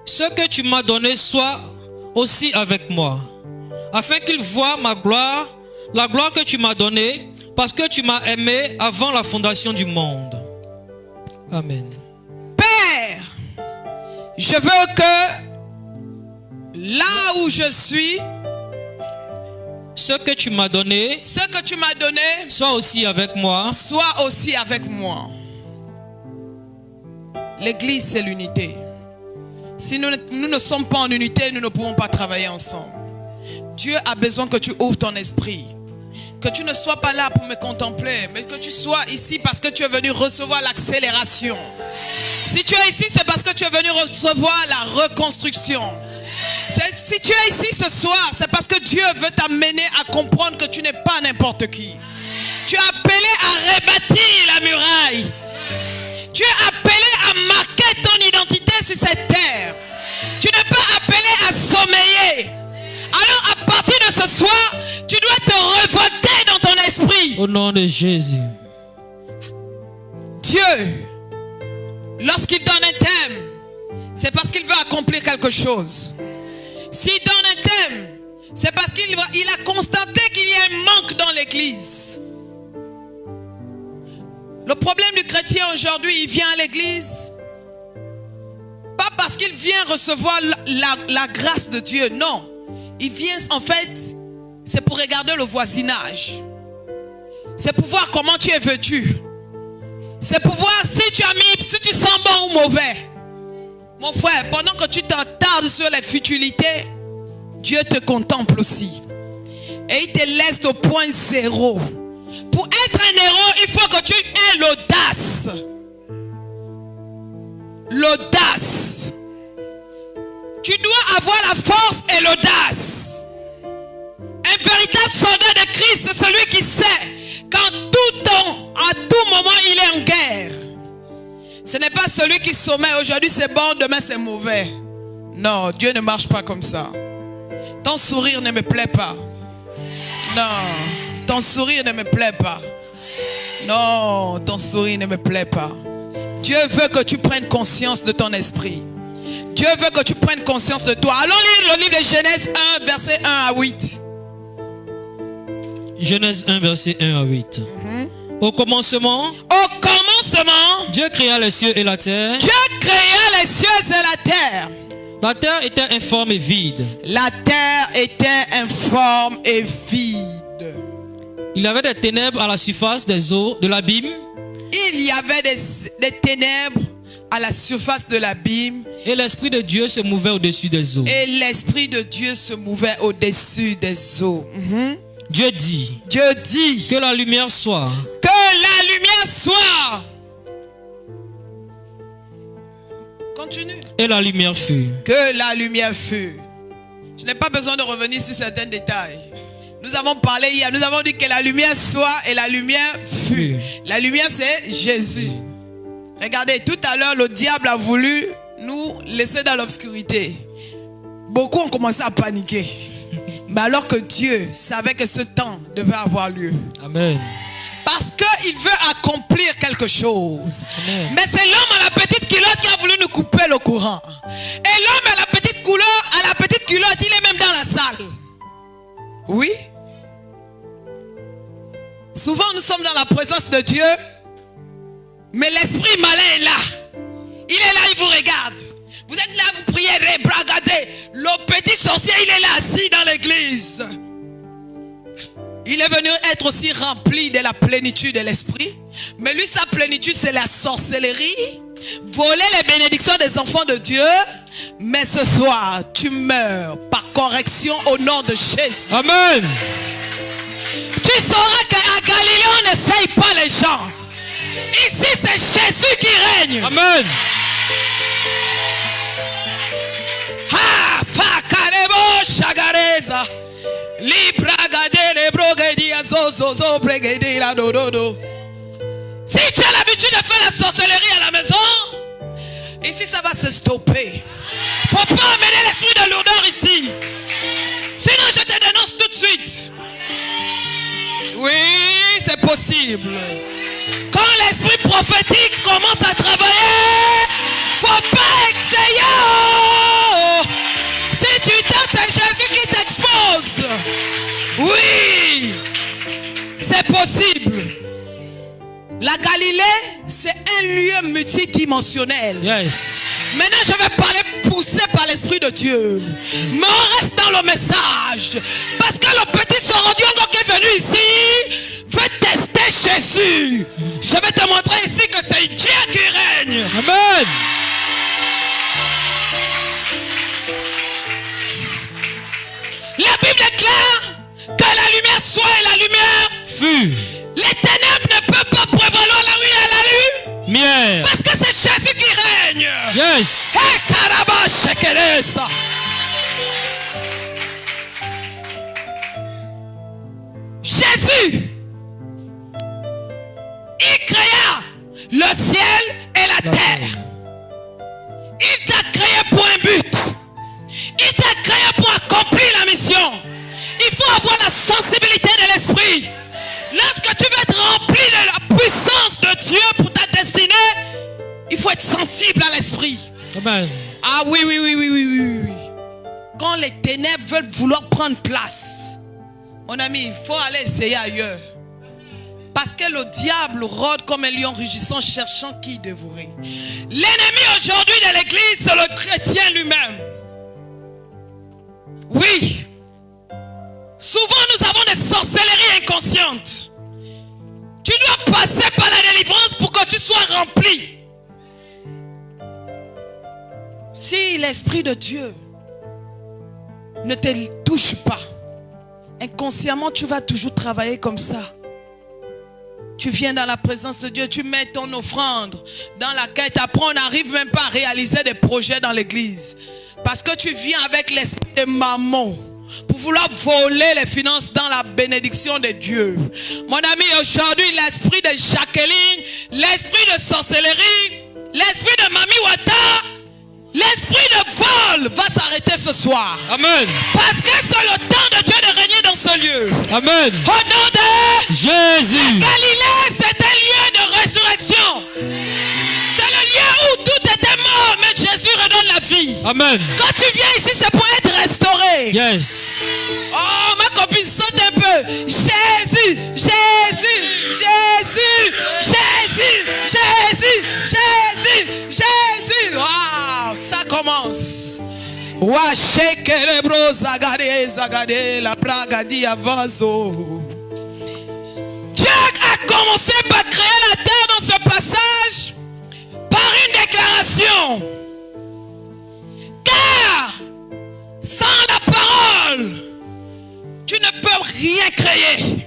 ce que tu m'as donné soit aussi avec moi, afin qu'ils voient ma gloire, la gloire que tu m'as donnée, parce que tu m'as aimé avant la fondation du monde. Amen. Père, je veux que là où je suis, ce que tu m'as donné, soit aussi avec moi. Soit aussi avec moi. L'église, c'est l'unité. Si nous ne sommes pas en unité, nous ne pouvons pas travailler ensemble. Dieu a besoin que tu ouvres ton esprit. Que tu ne sois pas là pour me contempler, mais que tu sois ici parce que tu es venu recevoir l'accélération. Si tu es ici, c'est parce que tu es venu recevoir la reconstruction. Si tu es ici ce soir, c'est parce que Dieu veut t'amener à comprendre que tu n'es pas n'importe qui. Tu es appelé à rebâtir la muraille. Tu es appelé à marquer ton identité sur cette terre. Tu n'es pas appelé à sommeiller. Alors à partir de ce soir, tu dois te révolter dans ton esprit. Au nom de Jésus. Dieu, lorsqu'il donne un thème, c'est parce qu'il veut accomplir quelque chose. S'il donne un thème, c'est parce qu'il a constaté qu'il y a un manque dans l'église. Le problème du chrétien aujourd'hui, il vient à l'église, pas parce qu'il vient recevoir la grâce de Dieu, non. Il vient en fait, c'est pour regarder le voisinage. C'est pour voir comment tu es vêtu. C'est pour voir si tu sens bon ou mauvais. Mon frère, pendant que tu t'attardes sur les futilités, Dieu te contemple aussi. Et il te laisse au point zéro. Pour être un héros, il faut que tu aies l'audace. L'audace. Tu dois avoir la force et l'audace. Un véritable soldat de Christ, c'est celui qui sait qu'à tout moment, il est en guerre. Ce n'est pas celui qui sommeille. Aujourd'hui, c'est bon, demain, c'est mauvais. Non, Dieu ne marche pas comme ça. Ton sourire ne me plaît pas. Non, ton sourire ne me plaît pas. Non, ton sourire ne me plaît pas. Dieu veut que tu prennes conscience de ton esprit. Dieu veut que tu prennes conscience de toi. Allons lire le livre de Genèse 1, verset 1 à 8. Genèse 1, verset 1 à 8. Au commencement, Dieu créa les cieux et la terre. Dieu créa les cieux et la terre. La terre était informe et vide. La terre était informe et vide. Il y avait des ténèbres à la surface des eaux de l'abîme. Il y avait des ténèbres à la surface de l'abîme. Et l'Esprit de Dieu se mouvait au-dessus des eaux. Et l'Esprit de Dieu se mouvait au-dessus des eaux. Dieu dit que la lumière soit. Que la lumière soit. Continue. Et la lumière fut. Que la lumière fut. Je n'ai pas besoin de revenir sur certains détails. Nous avons parlé hier, nous avons dit que la lumière soit et la lumière fut. La lumière c'est Jésus. Regardez, tout à l'heure le diable a voulu nous laisser dans l'obscurité. Beaucoup ont commencé à paniquer. Mais alors que Dieu savait que ce temps devait avoir lieu. Amen. Parce qu'il veut accomplir quelque chose. Amen. Mais c'est l'homme à la petite culotte qui a voulu nous couper le courant. Et l'homme à la petite culotte, il est même dans la salle. Oui. Souvent nous sommes dans la présence de Dieu. Mais l'esprit malin est là. Il est là, il vous regarde. Vous êtes là, vous priez, regardez. Le petit sorcier, il est là assis dans l'église. Il est venu être aussi rempli de la plénitude de l'esprit. Mais lui, sa plénitude, c'est la sorcellerie. Voler les bénédictions des enfants de Dieu. Mais ce soir, tu meurs par correction au nom de Jésus. Amen. Tu sauras qu'à Galilée, on n'essaye pas les gens. Ici, c'est Jésus qui règne. Amen. Ha, fakarebo shagareza. Si tu as l'habitude de faire la sorcellerie à la maison, ici ça va se stopper. Faut pas amener l'esprit de lourdeur ici. Sinon je te dénonce tout de suite. Oui, c'est possible. Quand l'esprit prophétique commence à travailler, faut pas essayer. Si tu tentes, c'est Jésus qui t'expose. Oui, c'est possible. La Galilée, c'est un lieu multidimensionnel. Yes. Maintenant, je vais parler poussé par l'Esprit de Dieu. Mais on reste dans le message. Parce que le petit Sorondiongo qui est venu ici veut tester Jésus. Je vais te montrer ici que c'est Dieu qui règne. Amen. La Bible est claire que la lumière soit et la lumière Fut. Les ténèbres ne peuvent pas prévaloir la nuit à la Lumière. parce que c'est Jésus qui règne. Yes. Hey, caraba, shekelesa. Jésus, il créa le ciel et la terre. Il t'a créé pour un but. Il t'a créé pour accomplir la mission. Il faut avoir la sensibilité de l'esprit. Lorsque tu veux être rempli de la puissance de Dieu pour ta destinée, il faut être sensible à l'esprit. Amen. Ah oui, oui, oui, oui, oui, oui, oui. Quand les ténèbres veulent vouloir prendre place, mon ami, il faut aller essayer ailleurs. Parce que le diable rôde comme un lion rugissant, cherchant qui dévorer. L'ennemi aujourd'hui de l'église, c'est le chrétien lui-même. Oui. Souvent, nous avons des sorcelleries inconscientes. Tu dois passer par la délivrance pour que tu sois rempli. Si l'Esprit de Dieu ne te touche pas, inconsciemment, tu vas toujours travailler comme ça. Tu viens dans la présence de Dieu, tu mets ton offrande dans la quête. Après, on n'arrive même pas à réaliser des projets dans l'église. Parce que tu viens avec l'esprit de mammon pour vouloir voler les finances dans la bénédiction de Dieu. Mon ami, aujourd'hui, l'esprit de Jacqueline, l'esprit de sorcellerie, l'esprit de Mami Wata, l'esprit de vol va s'arrêter ce soir. Amen. Parce que c'est le temps de Dieu de régner dans ce lieu. Amen. Au nom de Jésus. Galilée, c'est un lieu de résurrection. C'est le lieu où tout était mort, mais Jésus redonne la vie. Amen. Quand tu viens ici, c'est pour être restauré. Yes. Oh, ma copine, saute un peu. Jésus, Jésus, Jésus, Jésus, Jésus, Jésus, Jésus. Waouh, ça commence. Wa shekere bro zagade zagade la praga di avazo. Dieu a commencé par créer la terre dans ce passage par une déclaration. Car sans la parole, tu ne peux rien créer.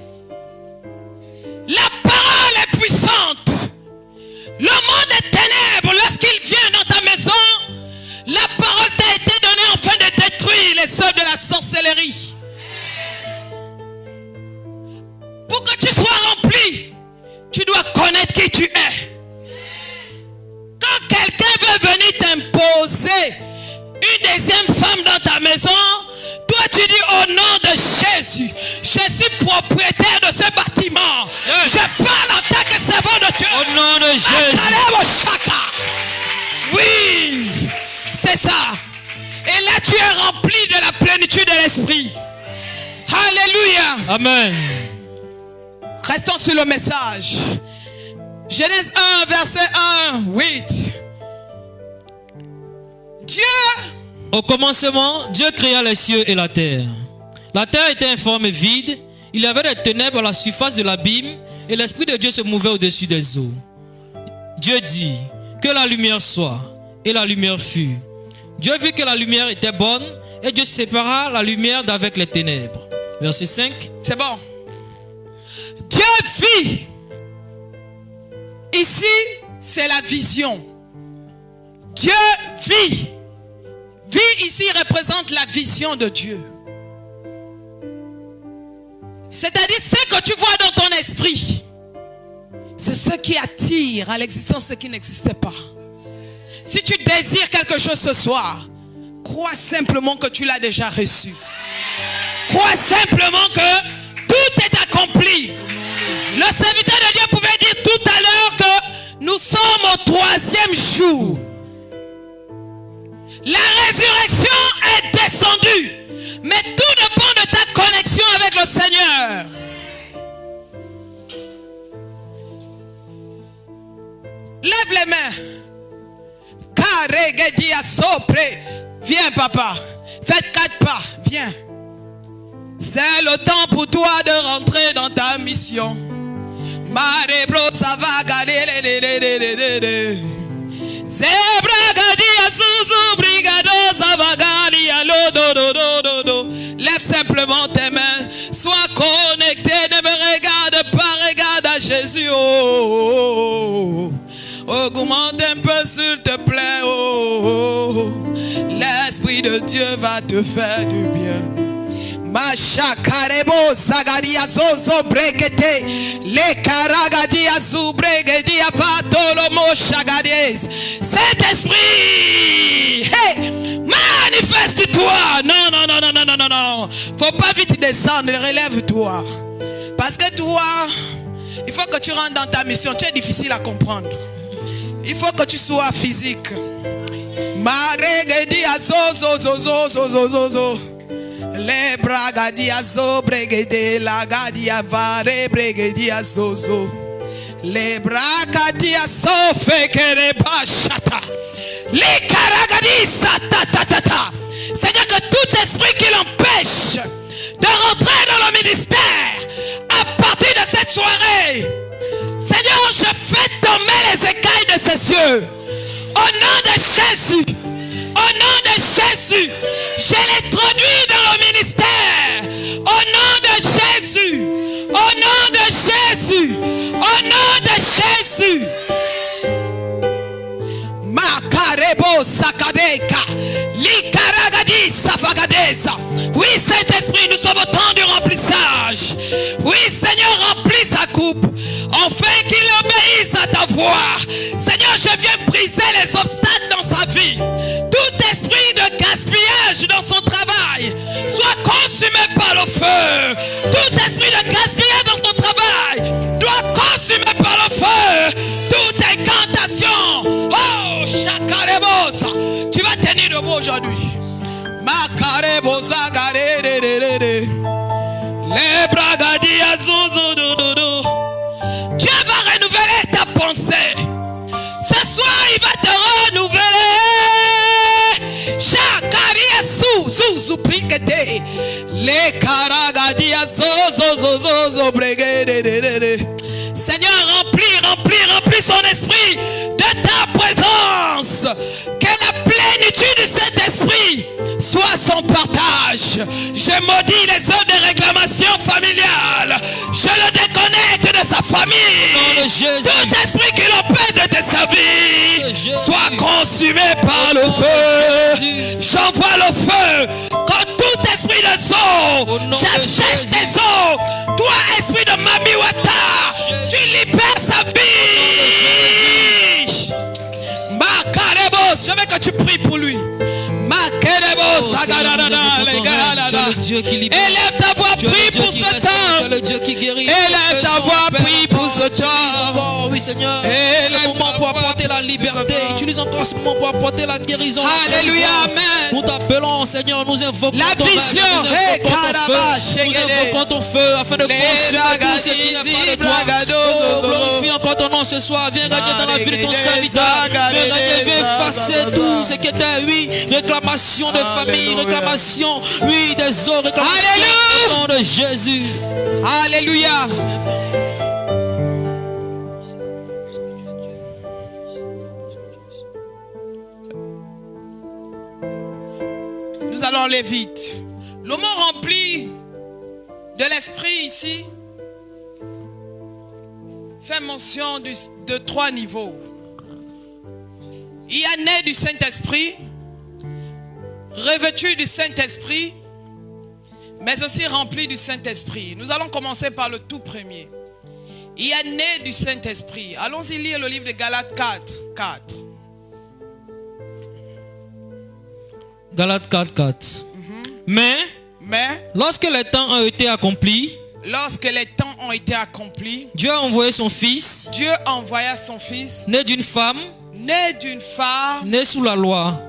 La parole est puissante. Le monde des ténèbres, lorsqu'il vient dans ta maison, les œuvres de la sorcellerie. Pour que tu sois rempli, tu dois connaître qui tu es. Quand quelqu'un veut venir t'imposer une deuxième femme dans ta maison, toi tu dis au nom de Jésus, je suis propriétaire de ce bâtiment. Yes. Je parle en tant que servant de Dieu. Au nom de Jésus. Oui, c'est ça. Et là tu es rempli de la plénitude de l'esprit. Alléluia. Amen. Restons sur le message. Genèse 1, verset 1, 8. Dieu. Au commencement, Dieu créa les cieux et la terre. La terre était informe et vide. Il y avait des ténèbres à la surface de l'abîme et l'Esprit de Dieu se mouvait au-dessus des eaux. Dieu dit que la lumière soit, et la lumière fut. Dieu vit que la lumière était bonne et Dieu sépara la lumière d'avec les ténèbres. Verset 5. C'est bon. Dieu vit. Ici, c'est la vision. Dieu vit. Vie ici représente la vision de Dieu. C'est-à-dire ce que tu vois dans ton esprit, c'est ce qui attire à l'existence ce qui n'existait pas. Si tu désires quelque chose ce soir, crois simplement que tu l'as déjà reçu. Crois simplement que tout est accompli. Le serviteur de Dieu pouvait dire tout à l'heure que nous sommes au 3e jour. La résurrection est descendue. Mais tout dépend de ta connexion avec le Seigneur. Lève les mains. Viens papa. Faites 4 pas. Viens. C'est le temps pour toi de rentrer dans ta mission. Marebro, ça va gagner. Lève simplement tes mains. Sois connecté. Ne me regarde pas. Regarde à Jésus. Oh. Augmente un peu s'il te plaît. Oh. L'Esprit de Dieu va te faire du bien. Machakarebo sagaria zozo brekete le karagadia zubregedia patolomo chagades. Saint-Esprit, hey, manifeste-toi. Non. Faut pas vite descendre, relève-toi. Parce que toi, il faut que tu rentres dans ta mission. Tu es difficile à comprendre. Il faut que tu sois physique. Maregedia zozo. Le bragadia zo bregede la gadia vare bregedia zozo. Le bragadia so fekere bashata. Le karagadi satatata. Seigneur, que tout esprit qui l'empêche de rentrer dans le ministère à partir de cette soirée, Seigneur, je fais tomber les écailles de ses yeux. Au nom de Jésus. Au nom de Jésus, je l'introduis dans le ministère. Au nom de Jésus. Au nom de Jésus. Au nom de Jésus. Makarebo sakadeka. Likaragadi safagadesa. Oui, Saint-Esprit, nous sommes au temps du remplissage. Oui, Seigneur, remplis sa coupe. Enfin qu'il obéisse à ta voix. Seigneur, je viens briser les obstacles dans sa vie. Tout esprit de gaspillage dans son travail soit consumé par le feu. Tout esprit de gaspillage dans son travail doit consumé par le feu. Toute incantation. Oh, chakarebosa. Tu vas tenir debout aujourd'hui. Makarebosa garere. Les bragadia zuzududu. Dieu va renouveler ta pensée. Ce soir, il va te renouveler. Chakaria su brigade. Les karagadia zo brigade. Seigneur, remplis son esprit de ta présence. Que la plénitude de cet esprit soit son partage. Je maudis les œuvres de réclamation familiale. Je le déconnecte de sa famille. Tout esprit qui l'empêche de te servir soit consumé par le feu. J'envoie le feu. Quand des eaux, j'assèche tes eaux. Toi, esprit de Mamiwata, tu libères sa vie. Makarebo, je veux que tu pries pour lui. Élève ta voix, prie pour ce temps. Élève ta voix, prie pour ce temps. Oui, Seigneur, ce moment pour apporter la liberté. Utilise encore ce moment pour apporter la guérison. Alléluia, amen. Nous t'appelons, Seigneur, nous invoquons la ton vision. Nous invoquons ton feu afin de consumer tout ce qui n'est pas de toi. Glorifie encore ton nom ce soir. Viens gagner dans la vie de ton serviteur. Viens gagner, viens effacer tout ce qui était, oui, réclamation de famille, réclamation, oui, des eaux, réclamation au nom de Jésus. Alléluia. Nous allons aller vite. Le mot rempli de l'esprit ici fait mention de 3 niveaux. Il y a né du Saint-Esprit, revêtu du Saint-Esprit, mais aussi rempli du Saint-Esprit. Nous allons commencer par le tout premier. Il y a né du Saint-Esprit. Allons-y lire le livre de Galates 4. Galates 4. Mais lorsque les temps ont été accomplis, Dieu a envoyé son Fils, né d'une femme, né sous la loi.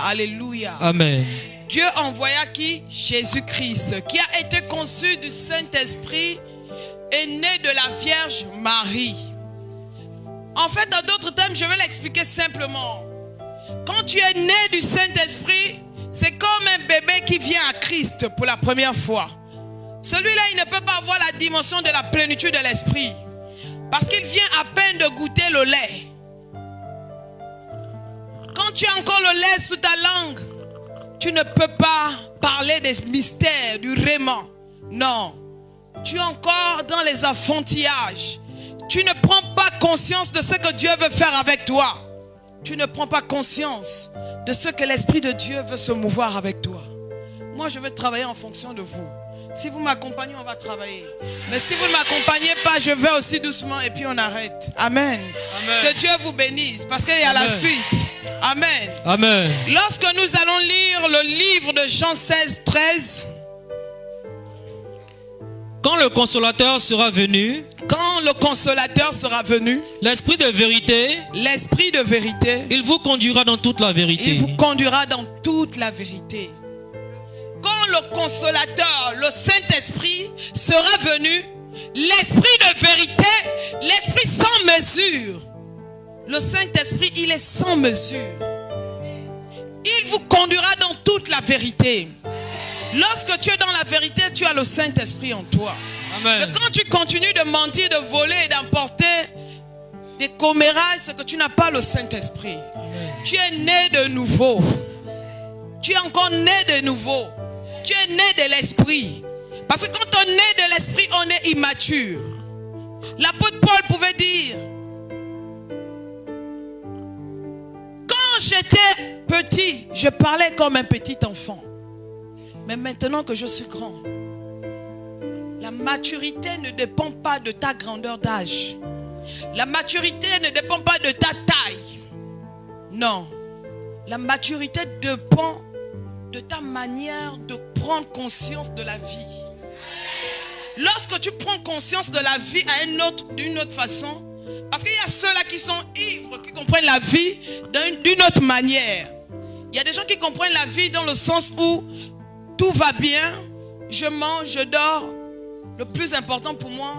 Alléluia. Amen. Dieu envoya qui? Jésus-Christ, qui a été conçu du Saint-Esprit et né de la Vierge Marie. En fait, dans d'autres termes, je vais l'expliquer simplement. Quand tu es né du Saint-Esprit, c'est comme un bébé qui vient à Christ pour la première fois. Celui-là, il ne peut pas avoir la dimension de la plénitude de l'Esprit. Parce qu'il vient à peine de goûter le lait. Quand tu as encore le lait sous ta langue, tu ne peux pas parler des mystères, du réman. Non. Tu es encore dans les enfantillages. Tu ne prends pas conscience de ce que Dieu veut faire avec toi. Tu ne prends pas conscience de ce que l'Esprit de Dieu veut se mouvoir avec toi. Moi, je veux travailler en fonction de vous. Si vous m'accompagnez, on va travailler. Mais si vous ne m'accompagnez pas, je vais aussi doucement et puis on arrête. Amen. Amen. Que Dieu vous bénisse parce qu'il y a la suite. Amen. Amen. Lorsque nous allons lire le livre de Jean 16, 13. Quand le consolateur sera venu, l'Esprit de vérité, il vous conduira dans toute la vérité. Quand le consolateur, le Saint-Esprit sera venu, l'Esprit de vérité, l'Esprit sans mesure. Le Saint-Esprit, il est sans mesure. Il vous conduira dans toute la vérité. Lorsque tu es dans la vérité, tu as le Saint-Esprit en toi. Amen. Mais quand tu continues de mentir, de voler et d'emporter des commérages, c'est que tu n'as pas le Saint-Esprit. Tu es né de nouveau. Tu es encore né de nouveau. Tu es né de l'Esprit. Parce que quand on est de l'Esprit, on est immature. L'apôtre Paul pouvait dire: quand j'étais petit, je parlais comme un petit enfant. Mais maintenant que je suis grand, la maturité ne dépend pas de ta grandeur d'âge. La maturité ne dépend pas de ta taille. Non. La maturité dépend de ta manière de prendre conscience de la vie. Lorsque tu prends conscience de la vie d'une autre façon, parce qu'il y a ceux-là qui sont ivres, qui comprennent la vie d'une autre manière. Il y a des gens qui comprennent la vie dans le sens où tout va bien, je mange, je dors. Le plus important pour moi,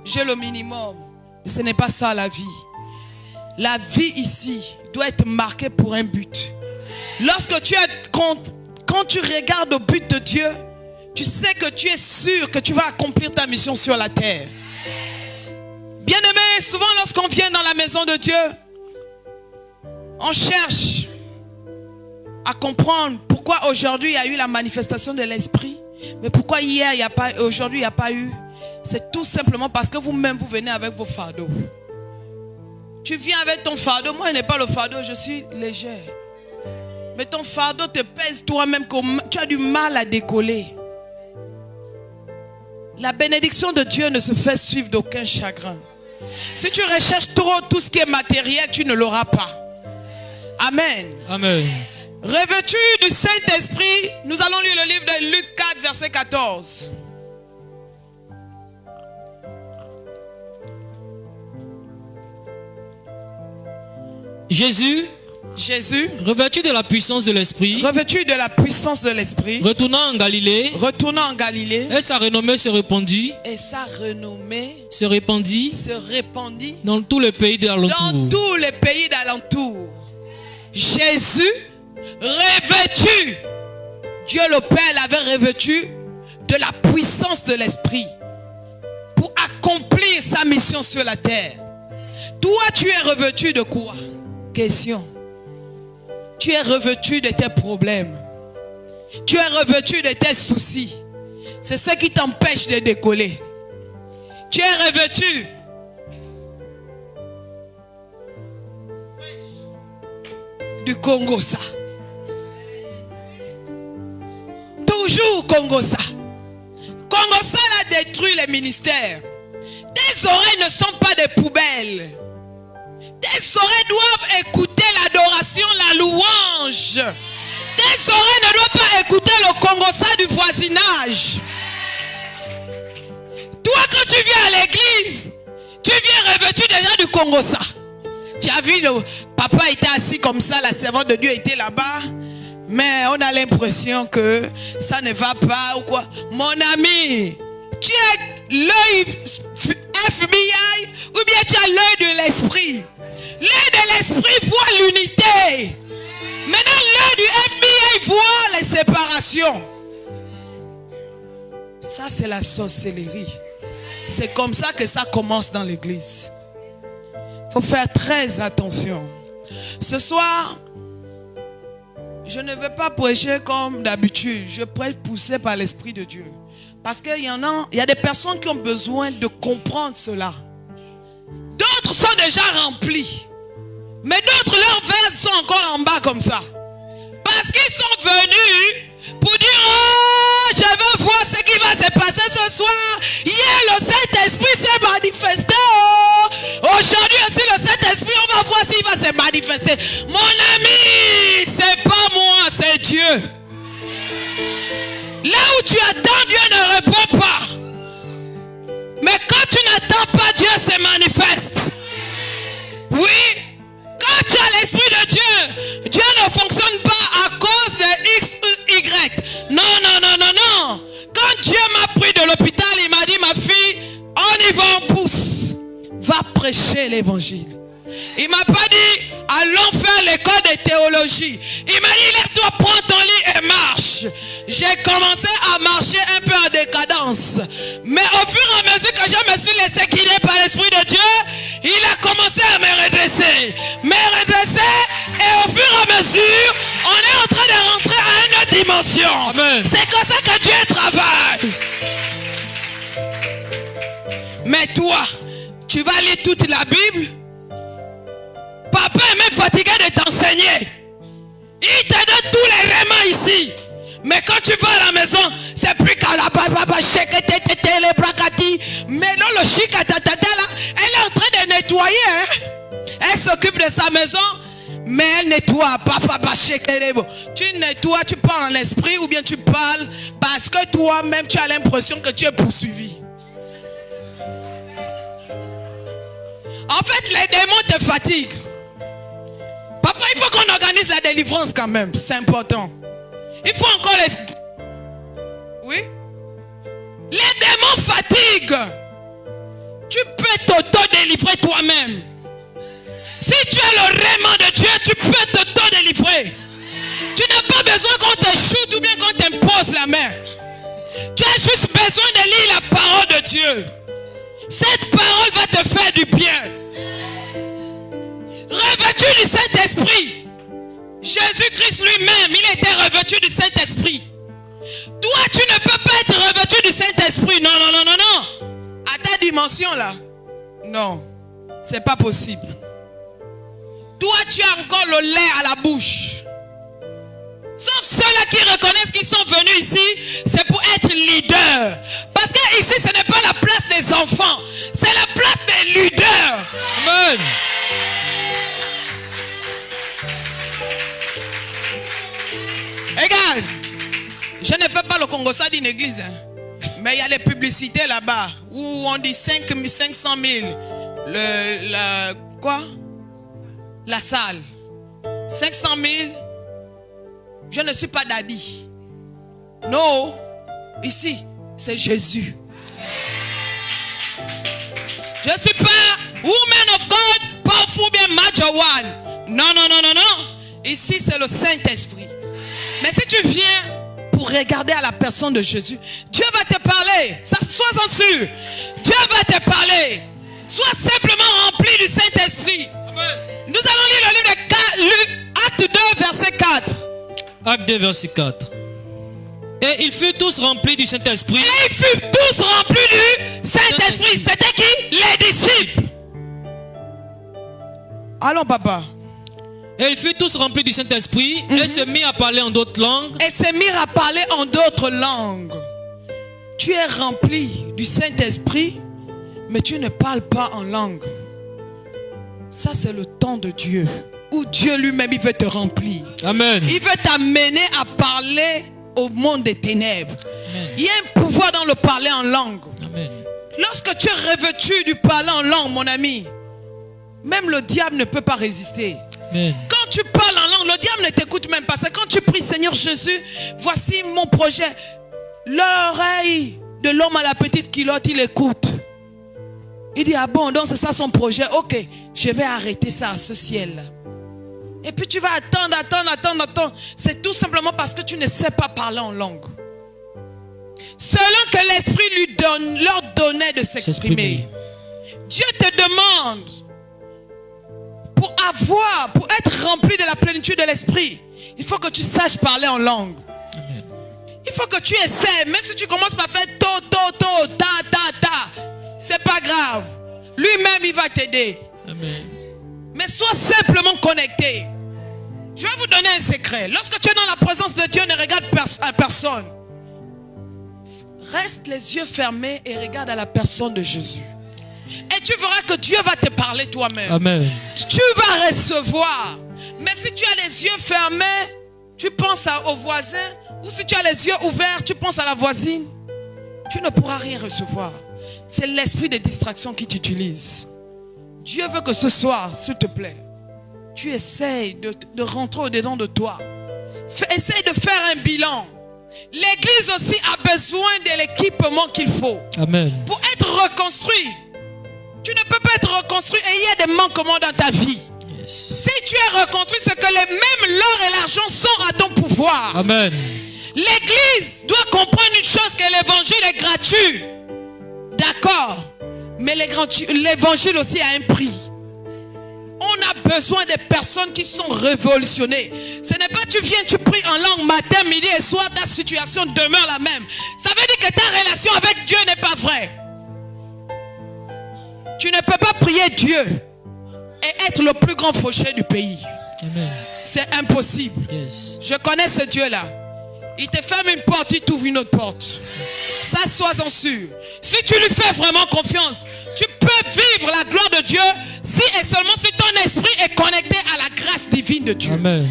j'ai le minimum. Mais ce n'est pas ça la vie. La vie ici doit être marquée pour un but. Lorsque quand tu regardes au but de Dieu, tu sais que tu es sûr que tu vas accomplir ta mission sur la terre. Bien-aimés, souvent lorsqu'on vient dans la maison de Dieu, on cherche à comprendre pourquoi aujourd'hui il y a eu la manifestation de l'Esprit, mais pourquoi hier, aujourd'hui il n'y a pas eu. C'est tout simplement parce que vous-même vous venez avec vos fardeaux. Tu viens avec ton fardeau, moi je n'ai pas le fardeau, je suis légère. Mais ton fardeau te pèse toi-même, tu as du mal à décoller. La bénédiction de Dieu ne se fait suivre d'aucun chagrin. Si tu recherches trop tout ce qui est matériel, tu ne l'auras pas. Amen. Amen. Revêtu du Saint-Esprit, nous allons lire le livre de Luc 4, verset 14. Jésus, revêtu de la puissance de l'Esprit, retournant en Galilée, et sa renommée se répandit, dans tous les pays d'alentour. Jésus, revêtu, Dieu le Père l'avait revêtu de la puissance de l'Esprit pour accomplir sa mission sur la terre. Toi, tu es revêtu de quoi? Question. Tu es revêtu de tes problèmes. Tu es revêtu de tes soucis. C'est ce qui t'empêche de décoller. Tu es revêtu du Congo-ça. Toujours Congo-ça. Congo-ça a détruit les ministères. Tes oreilles ne sont pas des poubelles. Tes oreilles doivent écouter l'adoration, la louange. Tes oreilles ne doivent pas écouter le Congo-ça du voisinage. Toi, quand tu viens à l'église, tu viens revêtu déjà du Congo-ça. Tu as vu, le papa était assis comme ça, la servante de Dieu était là-bas. Mais on a l'impression que ça ne va pas ou quoi. Mon ami, tu as l'œil FBI ou bien tu as l'œil de l'esprit. L'œil de l'esprit voit l'unité. Maintenant, l'œil du FBI voit les séparations. Ça, c'est la sorcellerie. C'est comme ça que ça commence dans l'église. Il faut faire très attention. Ce soir, je ne vais pas prêcher comme d'habitude. Je prêche poussé par l'Esprit de Dieu. Parce qu'il y a des personnes qui ont besoin de comprendre cela. D'autres sont déjà remplis. Mais d'autres, leurs verres sont encore en bas comme ça. Parce qu'ils sont venus pour dire, oh, je veux voir ce qui va se passer ce soir. Hier, le Saint-Esprit s'est manifesté. Oh. Aujourd'hui aussi, le Saint-Esprit, on va voir s'il va se manifester. Mon ami, c'est pas moi, c'est Dieu. Là où tu attends, Dieu ne répond pas. Mais quand tu n'attends pas, Dieu se manifeste. Oui. Quand tu as l'Esprit de Dieu, Dieu ne fonctionne pas à cause de X ou Y. Non, non, non, non, non. Quand Dieu m'a pris de l'hôpital, il m'a dit, ma fille, on y va, on pousse. Va prêcher l'évangile. Il m'a pas dit, allons faire l'école de théologie. Il m'a dit, lève-toi, prends ton lit et marche. J'ai commencé à marcher un peu en décadence. Mais au fur et à mesure que je me suis laissé guider par l'Esprit de Dieu, il a commencé à me redresser. Et au fur et à mesure, on est en train de rentrer à une autre dimension. Amen. C'est comme ça que Dieu travaille. Mais toi, tu vas lire toute la Bible. Papa est même fatigué de t'enseigner. Il te donne tous les éléments ici. Mais quand tu vas à la maison, c'est plus qu'à la baba, les bracati. Mais non, le chic à ta tata là, elle est en train de nettoyer. Hein? Elle s'occupe de sa maison, mais elle nettoie. Tu nettoies, tu parles en esprit ou bien tu parles parce que toi-même tu as l'impression que tu es poursuivi. En fait, les démons te fatiguent. Papa, il faut qu'on organise la délivrance quand même. C'est important. Il faut encore les... Oui? Les démons fatiguent. Tu peux t'auto-délivrer toi-même. Si tu es le rément de Dieu, tu peux t'auto-délivrer. Tu n'as pas besoin qu'on te shoot ou bien qu'on t'impose la main. Tu as juste besoin de lire la parole de Dieu. Cette parole va te faire du bien. Revêtu du Saint-Esprit. Jésus-Christ lui-même, il était revêtu du Saint-Esprit. Toi, tu ne peux pas être revêtu du Saint-Esprit. Non, non, non, non, non. À ta dimension là. Non, c'est pas possible. Toi, tu as encore le lait à la bouche. Sauf ceux-là qui reconnaissent qu'ils sont venus ici, c'est pour être leader. Parce que ici, ce n'est pas la place des enfants, c'est la place des leaders. Amen. Regarde, je ne fais pas le Congo-ça d'une église, hein. Mais il y a les publicités là-bas où on dit 500 000. La salle. 500 000. Je ne suis pas daddy. Non. Ici, c'est Jésus. Je ne suis pas woman of God, powerful bien major one. Non. Ici, c'est le Saint-Esprit. Mais si tu viens pour regarder à la personne de Jésus, Dieu va te parler. Ça, sois-en sûr. Dieu va te parler. Sois simplement rempli du Saint-Esprit. Nous allons lire le livre de Acte 2, verset 4. Acte 2, verset 4. Et ils furent tous remplis du Saint-Esprit. Et ils furent tous remplis du Saint-Esprit. C'était qui? Les disciples. Allons, papa. Et ils furent tous remplis du Saint-Esprit et se mirent à parler en d'autres langues. Et se mirent à parler en d'autres langues. Tu es rempli du Saint-Esprit, mais tu ne parles pas en langue. Ça, c'est le temps de Dieu, où Dieu lui-même, il veut te remplir. Amen. Il veut t'amener à parler au monde des ténèbres. Amen. Il y a un pouvoir dans le parler en langue. Amen. Lorsque tu es revêtu du parler en langue, mon ami, même le diable ne peut pas résister. Amen. Quand tu parles en langue, le diable ne t'écoute même pas. C'est quand tu pries, Seigneur Jésus, voici mon projet. L'oreille de l'homme à la petite culotte, il écoute. Il dit, ah bon, donc c'est ça son projet. Ok, je vais arrêter ça à ce ciel-là. Et puis tu vas attendre. C'est tout simplement parce que tu ne sais pas parler en langue. Selon que l'Esprit leur donnait de s'exprimer. Dieu te demande, pour être rempli de la plénitude de l'Esprit, il faut que tu saches parler en langue. Amen. Il faut que tu essaies, même si tu commences par faire ta. C'est pas grave. Lui-même, il va t'aider. Mais sois simplement connecté. Je vais vous donner un secret. Lorsque tu es dans la présence de Dieu, ne regarde à personne. Reste les yeux fermés et regarde à la personne de Jésus. Et tu verras que Dieu va te parler toi-même. Amen. Tu vas recevoir. Mais si tu as les yeux fermés, tu penses au voisin. Ou si tu as les yeux ouverts, tu penses à la voisine. Tu ne pourras rien recevoir. C'est l'esprit de distraction qui t'utilise. Dieu veut que ce soir, s'il te plaît, tu essayes de rentrer au-dedans de toi. Essaye de faire un bilan. L'église aussi a besoin de l'équipement qu'il faut. Amen. Pour être reconstruit. Tu ne peux pas être reconstruit et il y a des manquements dans ta vie. Yes. Si tu es reconstruit, c'est que même l'or et l'argent sont à ton pouvoir. Amen. L'église doit comprendre une chose, que l'évangile est gratuit. D'accord. Mais l'évangile aussi a un prix. On a besoin des personnes qui sont révolutionnées. Ce n'est pas tu viens, tu pries en langue matin, midi et soir, ta situation demeure la même. Ça veut dire que ta relation avec Dieu n'est pas vraie. Tu ne peux pas prier Dieu et être le plus grand fauché du pays. C'est impossible. Yes. Je connais ce Dieu-là. Il te ferme une porte, il t'ouvre une autre porte. Ça, sois-en sûr. Si tu lui fais vraiment confiance, tu peux vivre la gloire de Dieu si et seulement si ton esprit est connecté à la grâce divine de Dieu. Amen.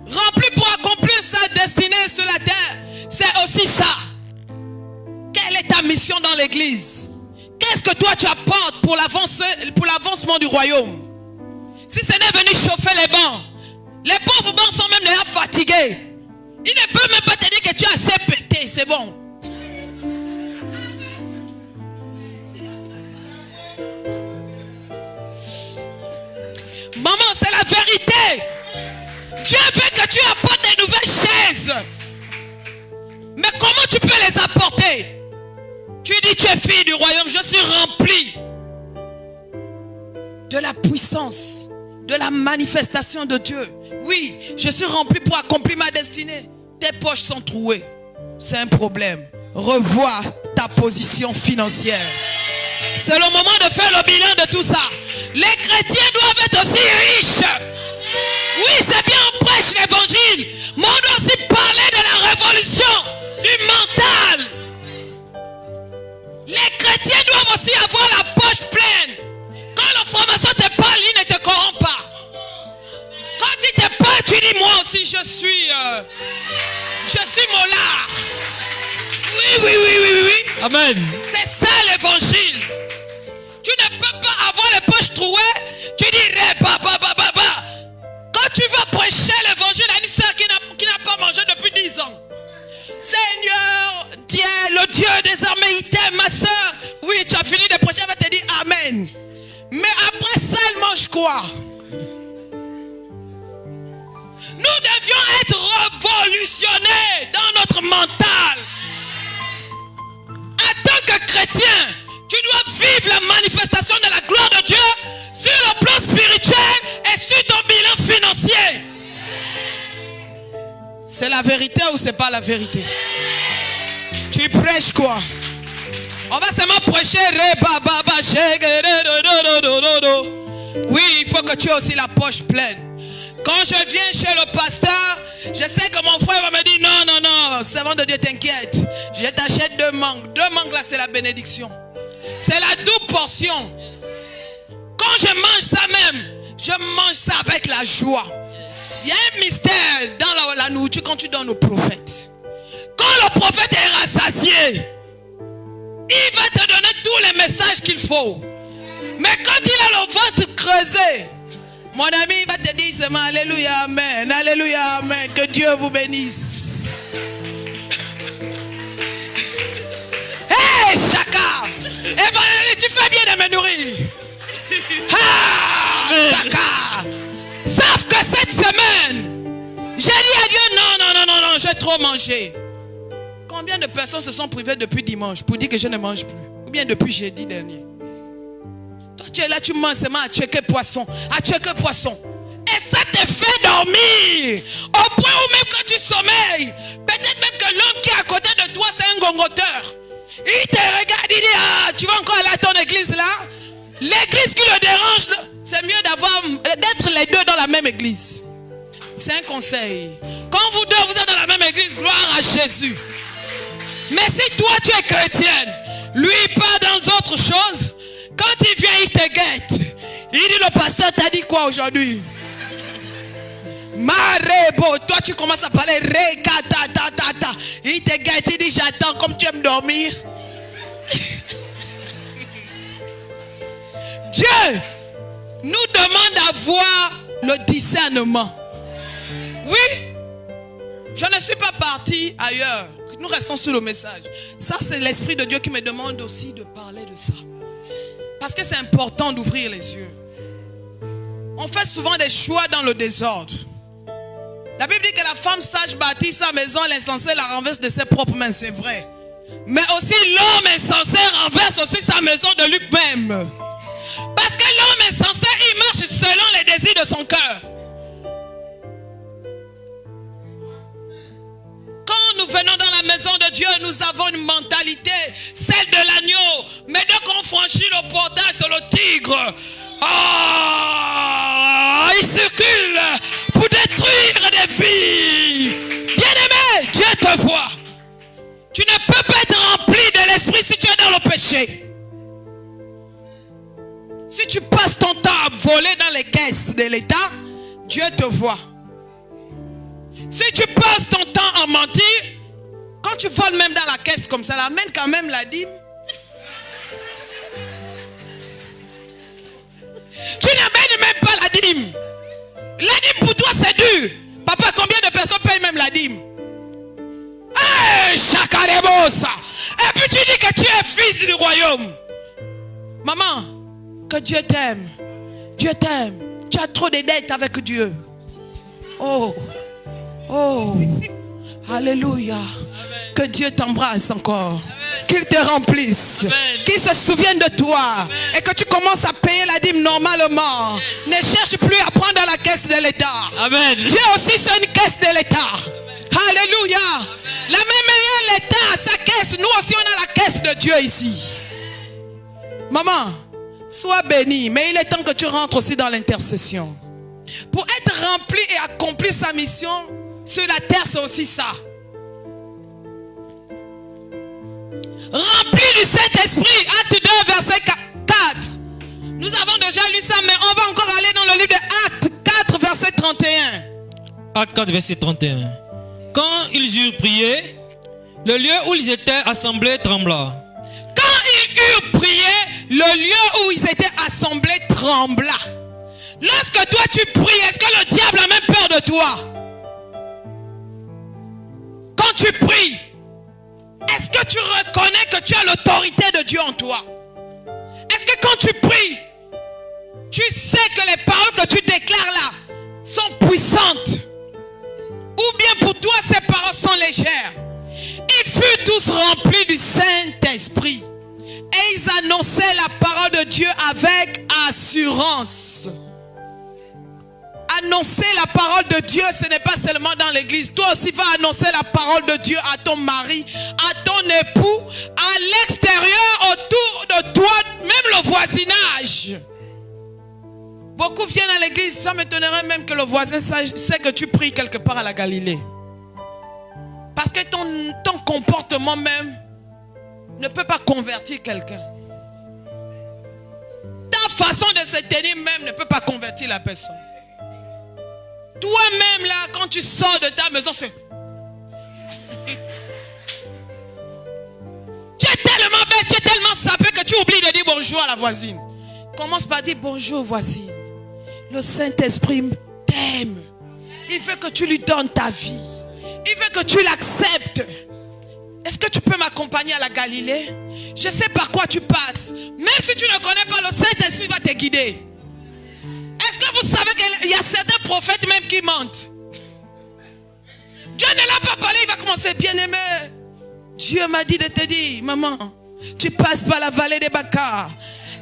Rempli pour accomplir sa destinée sur la terre, c'est aussi ça. Quelle est ta mission dans l'église? Qu'est-ce que toi tu apportes pour l'avancement du royaume? Si ce n'est venu chauffer les bancs, les pauvres bancs sont même déjà fatigués. Ils ne peuvent même pas te dire que tu as assez pété, c'est bon. Maman, c'est la vérité. Dieu veut que tu apportes des nouvelles chaises. Mais comment tu peux les apporter? Tu dis tu es fille du royaume, je suis rempli de la puissance, de la manifestation de Dieu. Oui, je suis rempli pour accomplir ma destinée. Tes poches sont trouées. C'est un problème. Revois ta position financière. C'est le moment de faire le bilan de tout ça. Les chrétiens doivent être aussi riches. Oui, c'est bien, on prêche l'évangile. Mais on doit aussi parler de la révolution du mental. Les chrétiens doivent aussi avoir la poche pleine. Quand le franc-maçon te parle, il ne te corrompt pas. Quand il te parle, tu dis, moi aussi, je suis molard. Oui. Amen. C'est ça l'évangile. Tu ne peux pas avoir les poches trouées. Tu dis, quand tu vas prêcher l'évangile à une soeur qui n'a pas mangé depuis 10 ans. Seigneur, Dieu, le Dieu des armées, il t'aime, ma soeur. Oui, tu as fini de prêcher, elle va te dire Amen. Mais après ça, elle mange quoi? Nous devions être révolutionnés dans notre mental. En tant que chrétien, tu dois vivre la manifestation de la gloire de Dieu sur le plan spirituel et sur ton bilan financier. C'est la vérité ou c'est pas la vérité? Tu prêches quoi? On va seulement prêcher. Oui, il faut que tu aies aussi la poche pleine. Quand je viens chez le pasteur, je sais que mon frère va me dire non, servant de Dieu, t'inquiète. Je t'achète 2 mangues. 2 mangues là, c'est la bénédiction. C'est la double portion. Quand je mange ça même, je mange ça avec la joie. Il y a un mystère dans la nourriture quand tu donnes au prophète. Quand le prophète est rassasié, il va te donner tous les messages qu'il faut. Mais quand il a le ventre creusé, mon ami, il va te dire seulement alléluia, amen, que Dieu vous bénisse. Hey, Chaka, Valérie, tu fais bien de me nourrir. Ah, Chaka. Sauf que cette semaine, j'ai dit à Dieu, non, j'ai trop mangé. Combien de personnes se sont privées depuis dimanche pour dire que je ne mange plus? Ou bien depuis jeudi dernier? Toi, tu es là, tu manges seulement à checker poisson. Et ça te fait dormir. Au point où même quand tu sommeilles, peut-être même que l'homme qui est à côté de toi, c'est un gongoteur. Il te regarde, il dit, tu vas encore aller à ton église là? L'église qui le dérange, c'est mieux d'être les deux dans la même église. C'est un conseil. Quand vous deux, vous êtes dans la même église, gloire à Jésus. Mais si toi, tu es chrétienne, lui, il part dans d'autres choses. Quand il vient, il te guette. Il dit, le pasteur t'a dit quoi aujourd'hui? Marebo, toi, tu commences à parler. Il te guette, il dit, j'attends comme tu aimes dormir. Dieu nous demande d'avoir le discernement. Oui, je ne suis pas parti ailleurs. Nous restons sur le message. Ça, c'est l'Esprit de Dieu qui me demande aussi de parler de ça. Parce que c'est important d'ouvrir les yeux. On fait souvent des choix dans le désordre. La Bible dit que la femme sage bâtit sa maison, l'insensé la renverse de ses propres mains, c'est vrai. Mais aussi l'homme insensé renverse aussi sa maison de lui-même. Parce que l'homme insensé, il marche selon les désirs de son cœur. Quand nous venons dans la maison de Dieu, nous avons une mentalité, celle de l'agneau. Mais dès qu'on franchit le portail sur le tigre, il circule pour détruire des vies. Bien-aimé, Dieu te voit. Tu ne peux pas être rempli de l'esprit si tu es dans le péché. Si tu passes ton temps à voler dans les caisses de l'État, Dieu te voit. Si tu passes ton temps à mentir, quand tu voles même dans la caisse comme ça, amène quand même la dîme. Tu n'amènes même pas la dîme. La dîme pour toi c'est dur. Papa, combien de personnes payent même la dîme? Hey, chakarebosa. Et puis tu dis que tu es fils du royaume. Maman, que Dieu t'aime. Dieu t'aime. Tu as trop de dettes avec Dieu. Oh. Alléluia. Amen. Que Dieu t'embrasse encore. Qu'il te remplisse. Amen. Qu'il se souvienne de toi. Amen. Et que tu commences à payer la dîme normalement. Yes. Ne cherche plus à prendre dans la caisse de l'État. Amen. Dieu aussi c'est une caisse de l'État. Amen. Alléluia. Amen. La même manière l'État, sa caisse. Nous aussi on a la caisse de Dieu ici. Maman, sois bénie. Mais il est temps que tu rentres aussi dans l'intercession. Pour être rempli et accomplir sa mission sur la terre, c'est aussi ça. Rempli du Saint-Esprit. Acte 2, verset 4. Nous avons déjà lu ça, mais on va encore aller dans le livre de Acte 4, verset 31. Acte 4, verset 31. Quand ils eurent prié, le lieu où ils étaient assemblés trembla. Quand ils eurent prié, le lieu où ils étaient assemblés trembla. Lorsque toi tu pries, est-ce que le diable a même peur de toi? Quand tu pries, est-ce que tu reconnais que tu as l'autorité de Dieu en toi? Est-ce que quand tu pries, tu sais que les paroles que tu déclares là sont puissantes? Ou bien pour toi ces paroles sont légères? Ils furent tous remplis du Saint-Esprit et ils annonçaient la parole de Dieu avec assurance. Annoncer la parole de Dieu, ce n'est pas seulement dans l'église. Toi aussi vas annoncer la parole de Dieu à ton mari, à ton époux, à l'extérieur, autour de toi, même le voisinage. Beaucoup viennent à l'église, ça m'étonnerait même que le voisin sait que tu pries quelque part à la Galilée. Parce que ton comportement même ne peut pas convertir quelqu'un. Ta façon de se tenir même ne peut pas convertir la personne. Toi-même là, quand tu sors de ta maison, c'est... Tu es tellement belle, tu es tellement sapée que tu oublies de dire bonjour à la voisine. Commence par dire bonjour voisine. Le Saint-Esprit t'aime. Il veut que tu lui donnes ta vie. Il veut que tu l'acceptes. Est-ce que tu peux m'accompagner à la Galilée? Je sais par quoi tu passes. Même si tu ne connais pas, le Saint-Esprit va te guider. Est-ce que vous savez qu'il y a certains prophètes même qui mentent? Dieu ne l'a pas parlé, il va commencer, bien-aimé. Dieu m'a dit de te dire, maman, tu passes par la vallée des Bacar,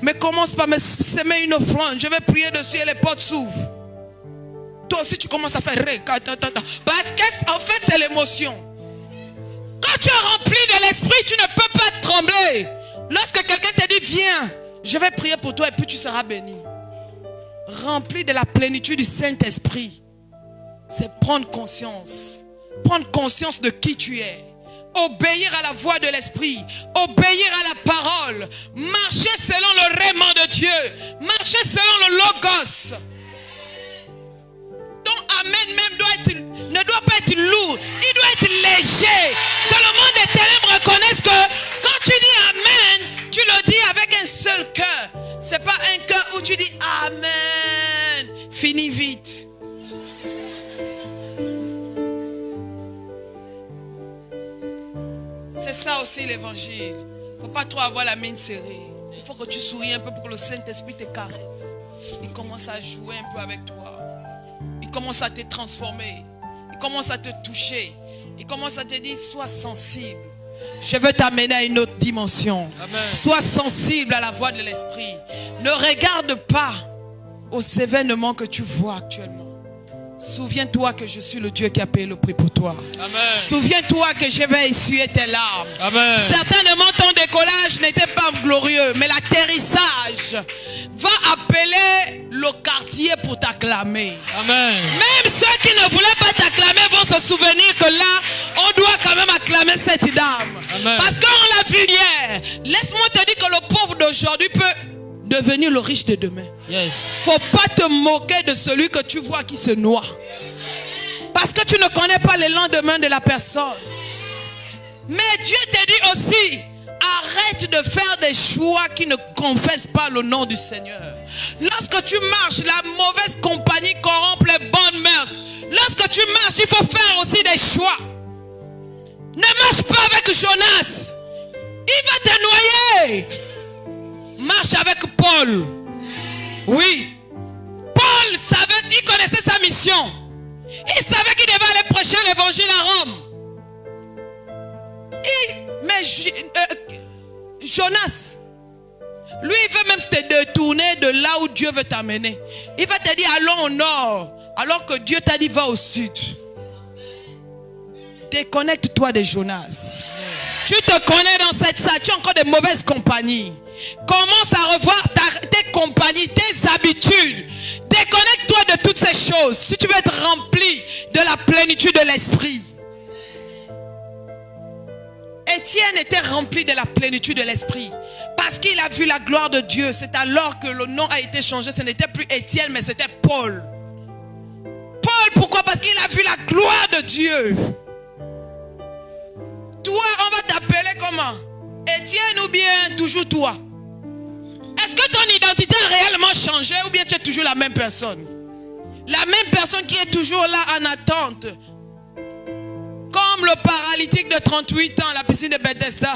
mais commence par me semer une offrande. Je vais prier dessus et les portes s'ouvrent. Toi aussi tu commences à faire parce qu'en fait c'est l'émotion. Quand tu es rempli de l'esprit, tu ne peux pas trembler. Lorsque quelqu'un te dit viens, je vais prier pour toi et puis tu seras béni. Rempli de la plénitude du Saint-Esprit, c'est prendre conscience. Prendre conscience de qui tu es. Obéir à la voix de l'Esprit. Obéir à la parole. Marcher selon le règlement de Dieu. Marcher selon le Logos. Ton Amen même ne doit pas être lourd. Il doit être léger. Que le monde des ténèbres reconnaisse que quand tu dis Amen, tu le dis avec un seul cœur. C'est pas un cœur où tu dis Amen. Fini vite. C'est ça aussi l'évangile. Il ne faut pas trop avoir la mine serrée. Il faut que tu souris un peu pour que le Saint-Esprit te caresse. Il commence à jouer un peu avec toi. Il commence à te transformer. Il commence à te toucher. Il commence à te dire, sois sensible. Je veux t'amener à une autre dimension. Amen. Sois sensible à la voix de l'Esprit. Ne regarde pas aux événements que tu vois actuellement. Souviens-toi que je suis le Dieu qui a payé le prix pour toi. Amen. Souviens-toi que je vais essuyer tes larmes. Amen. Certainement ton décollage n'était pas glorieux, mais l'atterrissage va appeler le quartier pour t'acclamer. Amen. Même ceux qui ne voulaient pas t'acclamer vont se souvenir que là, on doit quand même acclamer cette dame. Amen. Parce qu'on l'a vu hier. Laisse-moi te dire que le pauvre d'aujourd'hui peut devenir le riche de demain. Yes. Faut pas te moquer de celui que tu vois qui se noie. Parce que tu ne connais pas le lendemain de la personne. Mais Dieu te dit aussi, arrête de faire des choix qui ne confessent pas le nom du Seigneur. Lorsque tu marches, la mauvaise compagnie corrompt les bonnes mœurs. Lorsque tu marches, il faut faire aussi des choix. Ne marche pas avec Jonas. Il va te noyer. Marche avec Paul. Oui. Paul savait, il connaissait sa mission. Il savait qu'il devait aller prêcher l'évangile à Rome. Mais Jonas, lui, il veut même te détourner de là où Dieu veut t'amener. Il va te dire, allons au nord, alors que Dieu t'a dit, va au sud. Déconnecte-toi de Jonas. Tu te connais dans cette salle, tu as encore de mauvaises compagnies. Commence à revoir tes compagnies, tes habitudes. Déconnecte-toi de toutes ces choses si tu veux être rempli de la plénitude de l'esprit. Étienne était rempli de la plénitude de l'esprit parce qu'il a vu la gloire de Dieu. C'est alors que le nom a été changé. Ce n'était plus Étienne, mais c'était Paul. Paul, pourquoi? Parce qu'il a vu la gloire de Dieu. Toi, on va t'appeler comment? Étienne ou bien toujours toi? Est-ce que ton identité a réellement changé ou bien tu es toujours la même personne? La même personne qui est toujours là en attente. Comme le paralytique de 38 ans à la piscine de Bethesda.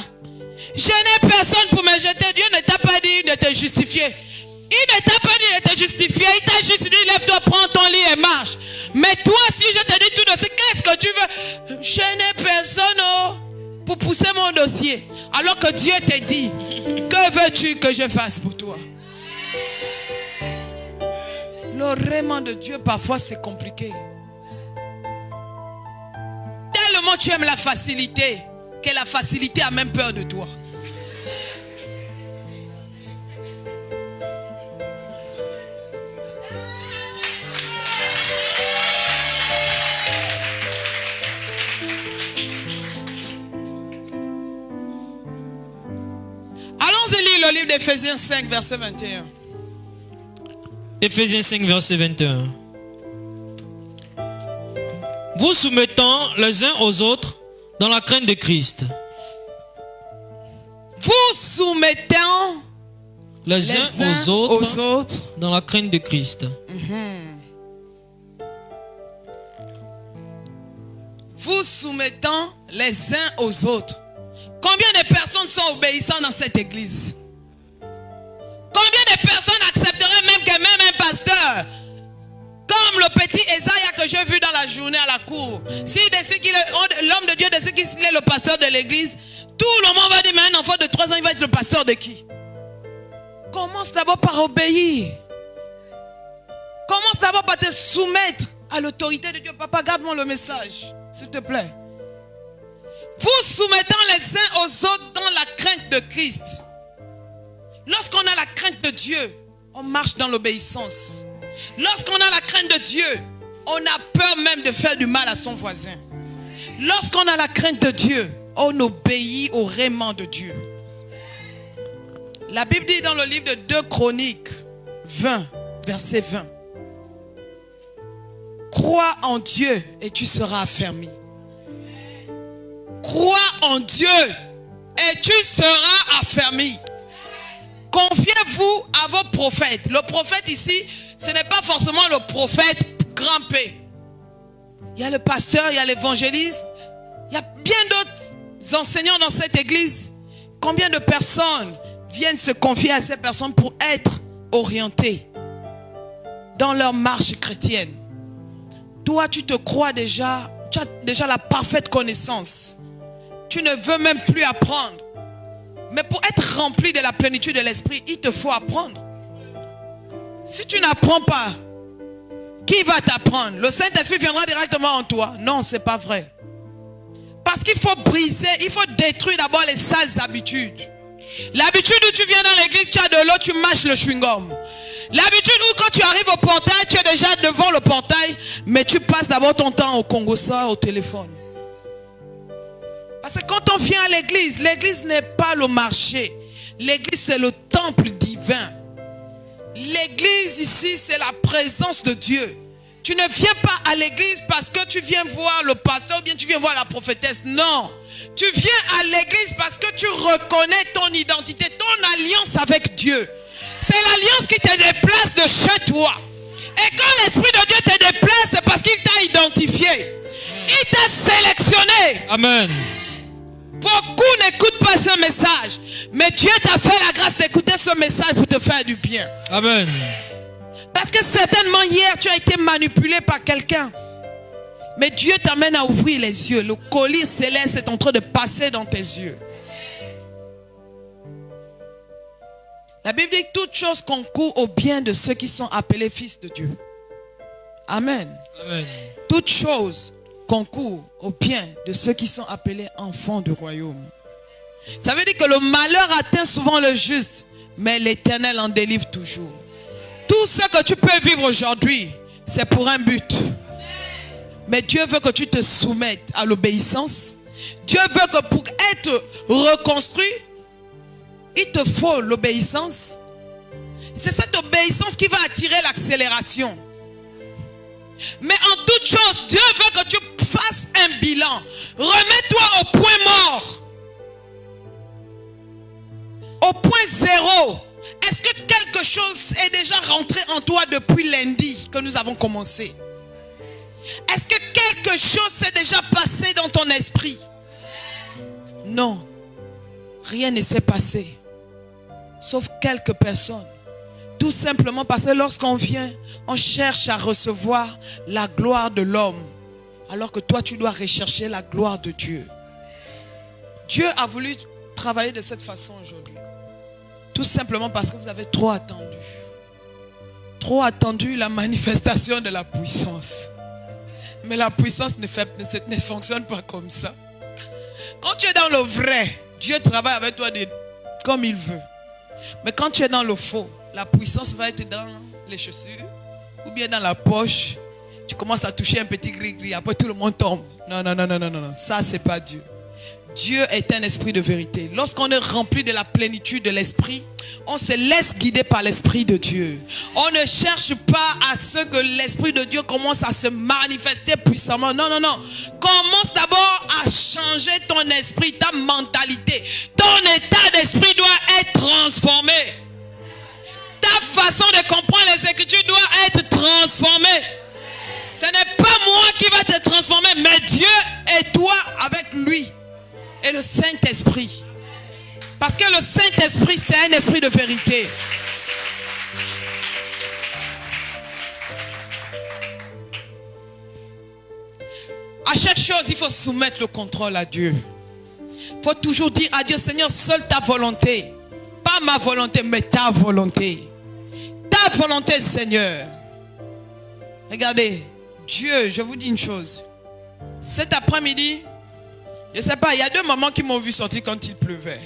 Je n'ai personne pour me jeter. Dieu ne t'a pas dit de te justifier. Il ne t'a pas dit de te justifier. Il t'a juste dit, lève-toi, prends ton lit et marche. Mais toi, si je te dis tout de suite, qu'est-ce que tu veux? Je n'ai personne pour pousser mon dossier. Alors que Dieu t'a dit, que veux-tu que je fasse pour toi? Le vraiment de Dieu, parfois, c'est compliqué. Tellement tu aimes la facilité, que la facilité a même peur de toi. Allons-y lire le livre d'Éphésiens 5, verset 21. Éphésiens 5, verset 21. Vous soumettant les uns aux autres dans la crainte de Christ. Vous soumettant les uns aux autres dans la crainte de Christ. Vous soumettant les uns aux autres. Combien de personnes sont obéissantes dans cette église? Combien de personnes accepteraient même que même un pasteur, comme le petit Esaïa que j'ai vu dans la journée à la cour, s'il décide qu'il est l'homme de Dieu, décide qu'il est le pasteur de l'église, tout le monde va dire, mais un enfant de 3 ans, il va être le pasteur de qui? Commence d'abord par obéir. Commence d'abord par te soumettre à l'autorité de Dieu. Papa, garde-moi le message, s'il te plaît. Vous soumettant les uns aux autres dans la crainte de Christ. Lorsqu'on a la crainte de Dieu, on marche dans l'obéissance. Lorsqu'on a la crainte de Dieu, on a peur même de faire du mal à son voisin. Lorsqu'on a la crainte de Dieu, on obéit au règlement de Dieu. La Bible dit dans le livre de 2 Chroniques 20, verset 20. Crois en Dieu et tu seras affermi. Crois en Dieu et tu seras affermi. Confiez-vous à vos prophètes. Le prophète ici, ce n'est pas forcément le prophète grand P. Il y a le pasteur, il y a l'évangéliste. Il y a bien d'autres enseignants dans cette église. Combien de personnes viennent se confier à ces personnes pour être orientées dans leur marche chrétienne? Toi, tu te crois déjà, tu as déjà la parfaite connaissance. Tu ne veux même plus apprendre. Mais pour être rempli de la plénitude de l'esprit, il te faut apprendre. Si tu n'apprends pas, qui va t'apprendre? Le Saint-Esprit viendra directement en toi. Non, ce n'est pas vrai. Parce qu'il faut briser, il faut détruire d'abord les sales habitudes. L'habitude où tu viens dans l'église, tu as de l'eau, tu mâches le chewing-gum. L'habitude où quand tu arrives au portail, tu es déjà devant le portail, mais tu passes d'abord ton temps au Congo, ça, au téléphone. Parce que quand on vient à l'église, l'église n'est pas le marché. L'église, c'est le temple divin. L'église ici, c'est la présence de Dieu. Tu ne viens pas à l'église parce que tu viens voir le pasteur ou bien tu viens voir la prophétesse. Non. Tu viens à l'église parce que tu reconnais ton identité, ton alliance avec Dieu. C'est l'alliance qui te déplace de chez toi. Et quand l'Esprit de Dieu te déplace, c'est parce qu'il t'a identifié. Il t'a sélectionné. Amen. Beaucoup n'écoutent pas ce message. Mais Dieu t'a fait la grâce d'écouter ce message pour te faire du bien. Amen. Parce que certainement hier, tu as été manipulé par quelqu'un. Mais Dieu t'amène à ouvrir les yeux. Le collier céleste est en train de passer dans tes yeux. La Bible dit que toute chose concourt au bien de ceux qui sont appelés fils de Dieu. Amen. Amen. Toute chose concourt au bien de ceux qui sont appelés enfants du royaume. Ça veut dire que le malheur atteint souvent le juste, mais l'Éternel en délivre toujours. Tout Tout ce que tu peux vivre aujourd'hui, c'est pour un but. Mais Dieu veut que tu te soumettes à l'obéissance. Dieu veut que pour être reconstruit, il te faut l'obéissance. C'est cette obéissance qui va attirer l'accélération. Mais en toute chose, Dieu veut que tu fasses un bilan. Remets-toi au point mort. Au point zéro. Est-ce que quelque chose est déjà rentré en toi depuis lundi que nous avons commencé? Est-ce que quelque chose s'est déjà passé dans ton esprit? Non. Rien ne s'est passé. Sauf quelques personnes. Tout simplement parce que lorsqu'on vient, on cherche à recevoir la gloire de l'homme. Alors que toi, tu dois rechercher la gloire de Dieu. Dieu a voulu travailler de cette façon aujourd'hui. Tout simplement parce que vous avez trop attendu. Trop attendu la manifestation de la puissance. Mais la puissance ne fonctionne pas comme ça. Quand tu es dans le vrai, Dieu travaille avec toi comme il veut. Mais quand tu es dans le faux, la puissance va être dans les chaussures ou bien dans la poche. Tu commences à toucher un petit gris-gris, après tout le monde tombe. Non, non, non, non, non, non. Ça, c'est pas Dieu. Dieu est un esprit de vérité. Lorsqu'on est rempli de la plénitude de l'esprit, on se laisse guider par l'esprit de Dieu. On ne cherche pas à ce que l'esprit de Dieu commence à se manifester puissamment. Non, non, non. Commence d'abord à changer ton esprit, ta mentalité. Ton état d'esprit doit être transformé. Ta façon de comprendre les Écritures doit être transformée. Ce n'est pas moi qui va te transformer, mais Dieu et toi avec lui. Et le Saint-Esprit. Parce que le Saint-Esprit, c'est un esprit de vérité. À chaque chose, il faut soumettre le contrôle à Dieu. Il faut toujours dire à Dieu, Seigneur, seule ta volonté. Pas ma volonté, mais ta volonté. Ta volonté, Seigneur. Regardez, Dieu, je vous dis une chose. Cet après-midi, je ne sais pas, il y a 2 mamans qui m'ont vu sortir quand il pleuvait.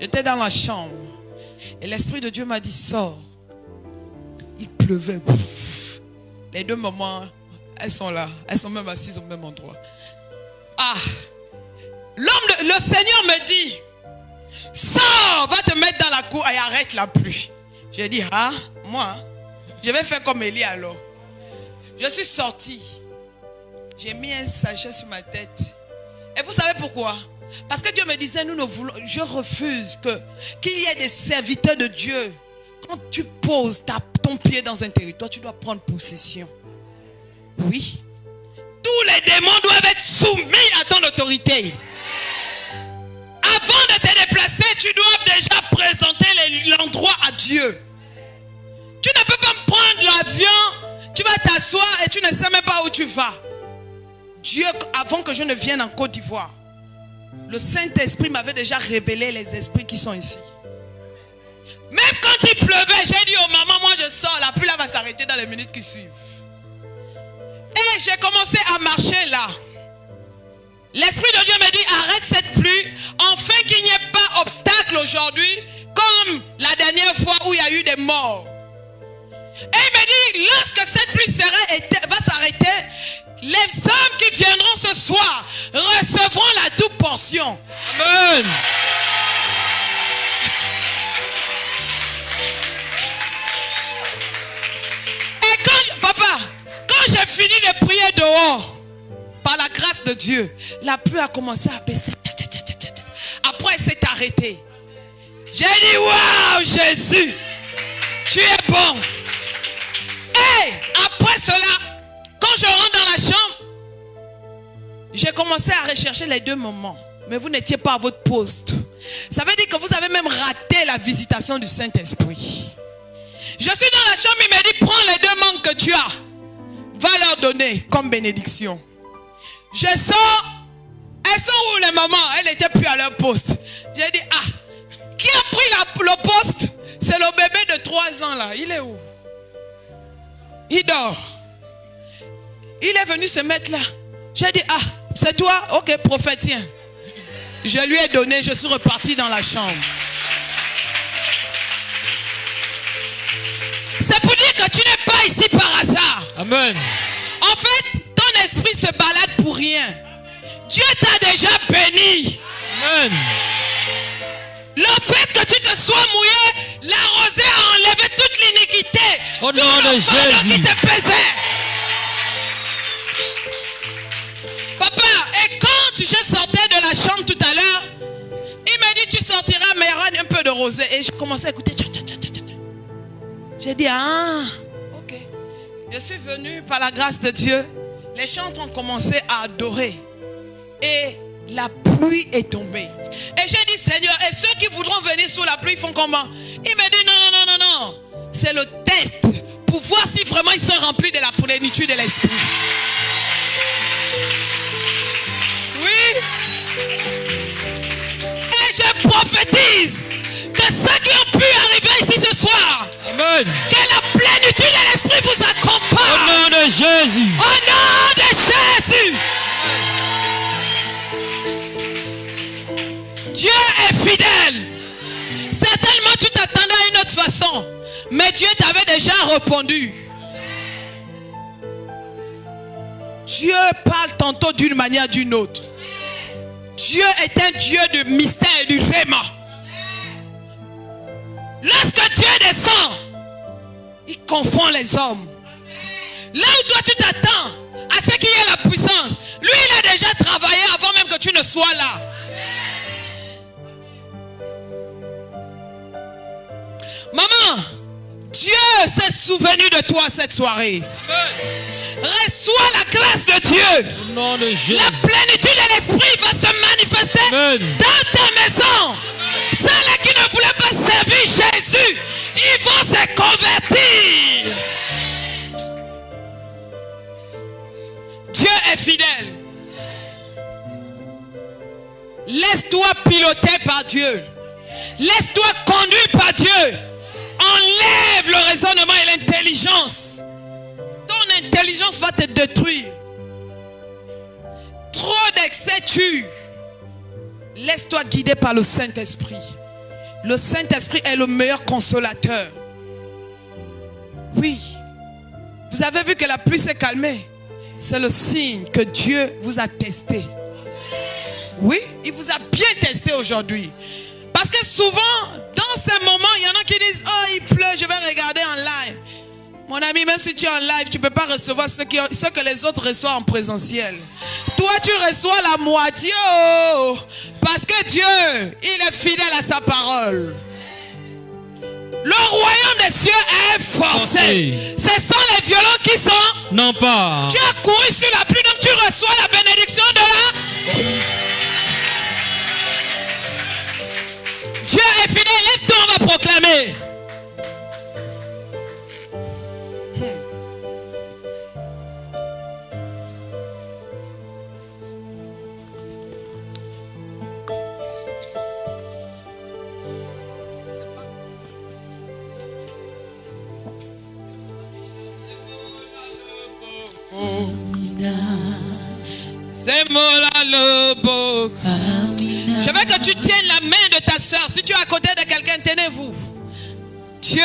J'étais dans la chambre. Et l'Esprit de Dieu m'a dit, sors. Il pleuvait. Les 2 mamans, elles sont là. Elles sont même assises au même endroit. Ah! Le Seigneur me dit, sors, va te mettre dans la cour et arrête la pluie. J'ai dit, ah, moi, je vais faire comme Élie alors. Je suis sorti. J'ai mis un sachet sur ma tête. Et vous savez pourquoi? Parce que Dieu me disait, je refuse qu'il y ait des serviteurs de Dieu. Quand tu poses ton pied dans un territoire, tu dois prendre possession. Oui. Tous les démons doivent être soumis à ton autorité. Avant de te déplacer, tu dois déjà présenter l'endroit à Dieu. Tu ne peux pas prendre l'avion, tu vas t'asseoir et tu ne sais même pas où tu vas. Dieu, avant que je ne vienne en Côte d'Ivoire, le Saint-Esprit m'avait déjà révélé les esprits qui sont ici. Même quand il pleuvait, j'ai dit aux mamans, moi je sors, la pluie là va s'arrêter dans les minutes qui suivent. Et j'ai commencé à marcher là. L'Esprit de Dieu me dit, arrête cette pluie, afin qu'il n'y ait pas obstacle aujourd'hui, comme la dernière fois où il y a eu des morts. Et il me dit, lorsque cette pluie va s'arrêter, les hommes qui viendront ce soir recevront la double portion. Amen. Et quand j'ai fini de prier dehors, par la grâce de Dieu, la pluie a commencé à baisser. Après, elle s'est arrêtée. J'ai dit, waouh, Jésus, tu es bon. Et après cela, quand je rentre dans la chambre, j'ai commencé à rechercher les 2 moments. Mais vous n'étiez pas à votre poste. Ça veut dire que vous avez même raté la visitation du Saint-Esprit. Je suis dans la chambre, il m'a dit, prends les 2 mangues que tu as. Va leur donner comme bénédiction. Je sors. Elles sont où les mamans? Elles n'étaient plus à leur poste. J'ai dit, ah, qui a pris le poste? C'est le bébé de 3 ans là. Il est où? Il dort. Il est venu se mettre là. J'ai dit, ah, c'est toi? Ok, prophète, tiens. Je lui ai donné, je suis reparti dans la chambre. C'est pour dire que tu n'es pas ici par hasard. Amen. En fait, ton esprit se balade pour rien. Dieu t'a déjà béni. Amen. Le fait que tu te sois mouillé, la rosée a enlevé toute l'iniquité. Au nom de Jésus. Qui te pesait. Papa, et quand je sortais de la chambre tout à l'heure, il m'a dit tu sortiras mais il y aura un peu de rosée. Et je commençais à écouter. J'ai dit ok. Je suis venu par la grâce de Dieu. Les chantres ont commencé à adorer. Et la pluie est tombée. Et j'ai dit Seigneur, et ceux qui voudront venir sous la pluie font comment? Il m'a dit non. C'est le test pour voir si vraiment ils sont remplis de la plénitude de l'esprit. Oui. Et je prophétise que ceux qui ont pu arriver ici ce soir, amen, que la plénitude de l'esprit vous accompagne. Au nom de Jésus. Au nom de Jésus. Dieu est fidèle. Certainement tu t'attendais à une autre façon, mais Dieu t'avait déjà répondu. Dieu parle tantôt d'une manière d'une autre. Dieu est un Dieu de mystère et du réma. Lorsque Dieu descend, il confond les hommes. Là où toi tu t'attends à ce qu'il y ait la puissance, lui il a déjà travaillé avant même que tu ne sois là. Maman, Dieu s'est souvenu de toi cette soirée. Amen. Reçois la grâce de Dieu. Au nom de Jésus. La plénitude de l'esprit va se manifester. Amen. Dans ta maison. Ceux-là qui ne voulaient pas servir Jésus, ils vont se convertir. Dieu est fidèle. Laisse-toi piloter par Dieu. Laisse-toi conduire par Dieu. Enlève le raisonnement et l'intelligence. Ton intelligence va te détruire. Trop d'excès tue. Laisse-toi guider par le Saint-Esprit. Le Saint-Esprit est le meilleur consolateur. Oui. Vous avez vu que la pluie s'est calmée. C'est le signe que Dieu vous a testé. Oui, il vous a bien testé aujourd'hui. Parce que souvent, dans ces moments, il y en a qui disent, oh, il pleut, je vais regarder en live. Mon ami, même si tu es en live, tu ne peux pas recevoir ce que les autres reçoivent en présentiel. Toi, tu reçois la moitié. Oh, parce que Dieu, il est fidèle à sa parole. Le royaume des cieux est forcé. Ce sont les violents qui sont. Non pas. Tu as couru sur la pluie, donc tu reçois la bénédiction de la. Dieu est fidèle, lève-toi, on va proclamer. C'est moi là le beau. Je veux que tu tiennes la main de ta soeur. Si tu es à côté de quelqu'un, tenez-vous. Dieu,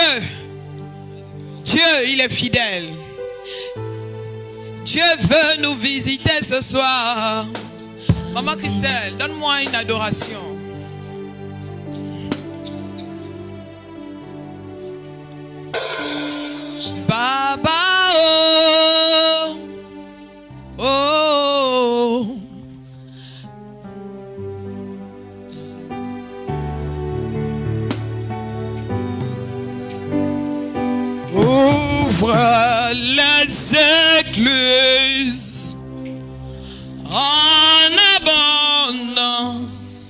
il est fidèle. Dieu veut nous visiter ce soir. Maman Christelle, donne-moi une adoration. Baba, oh, oh. Ouvre les écluses en abondance.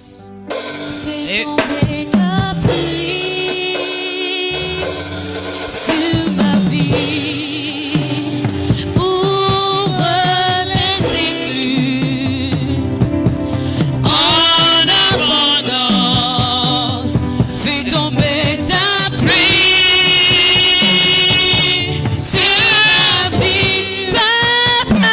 Fais tomber ta pluie sur ma vie. Ouvre tes écluses en abondance. Fais tomber ta pluie sur ma vie, Papa.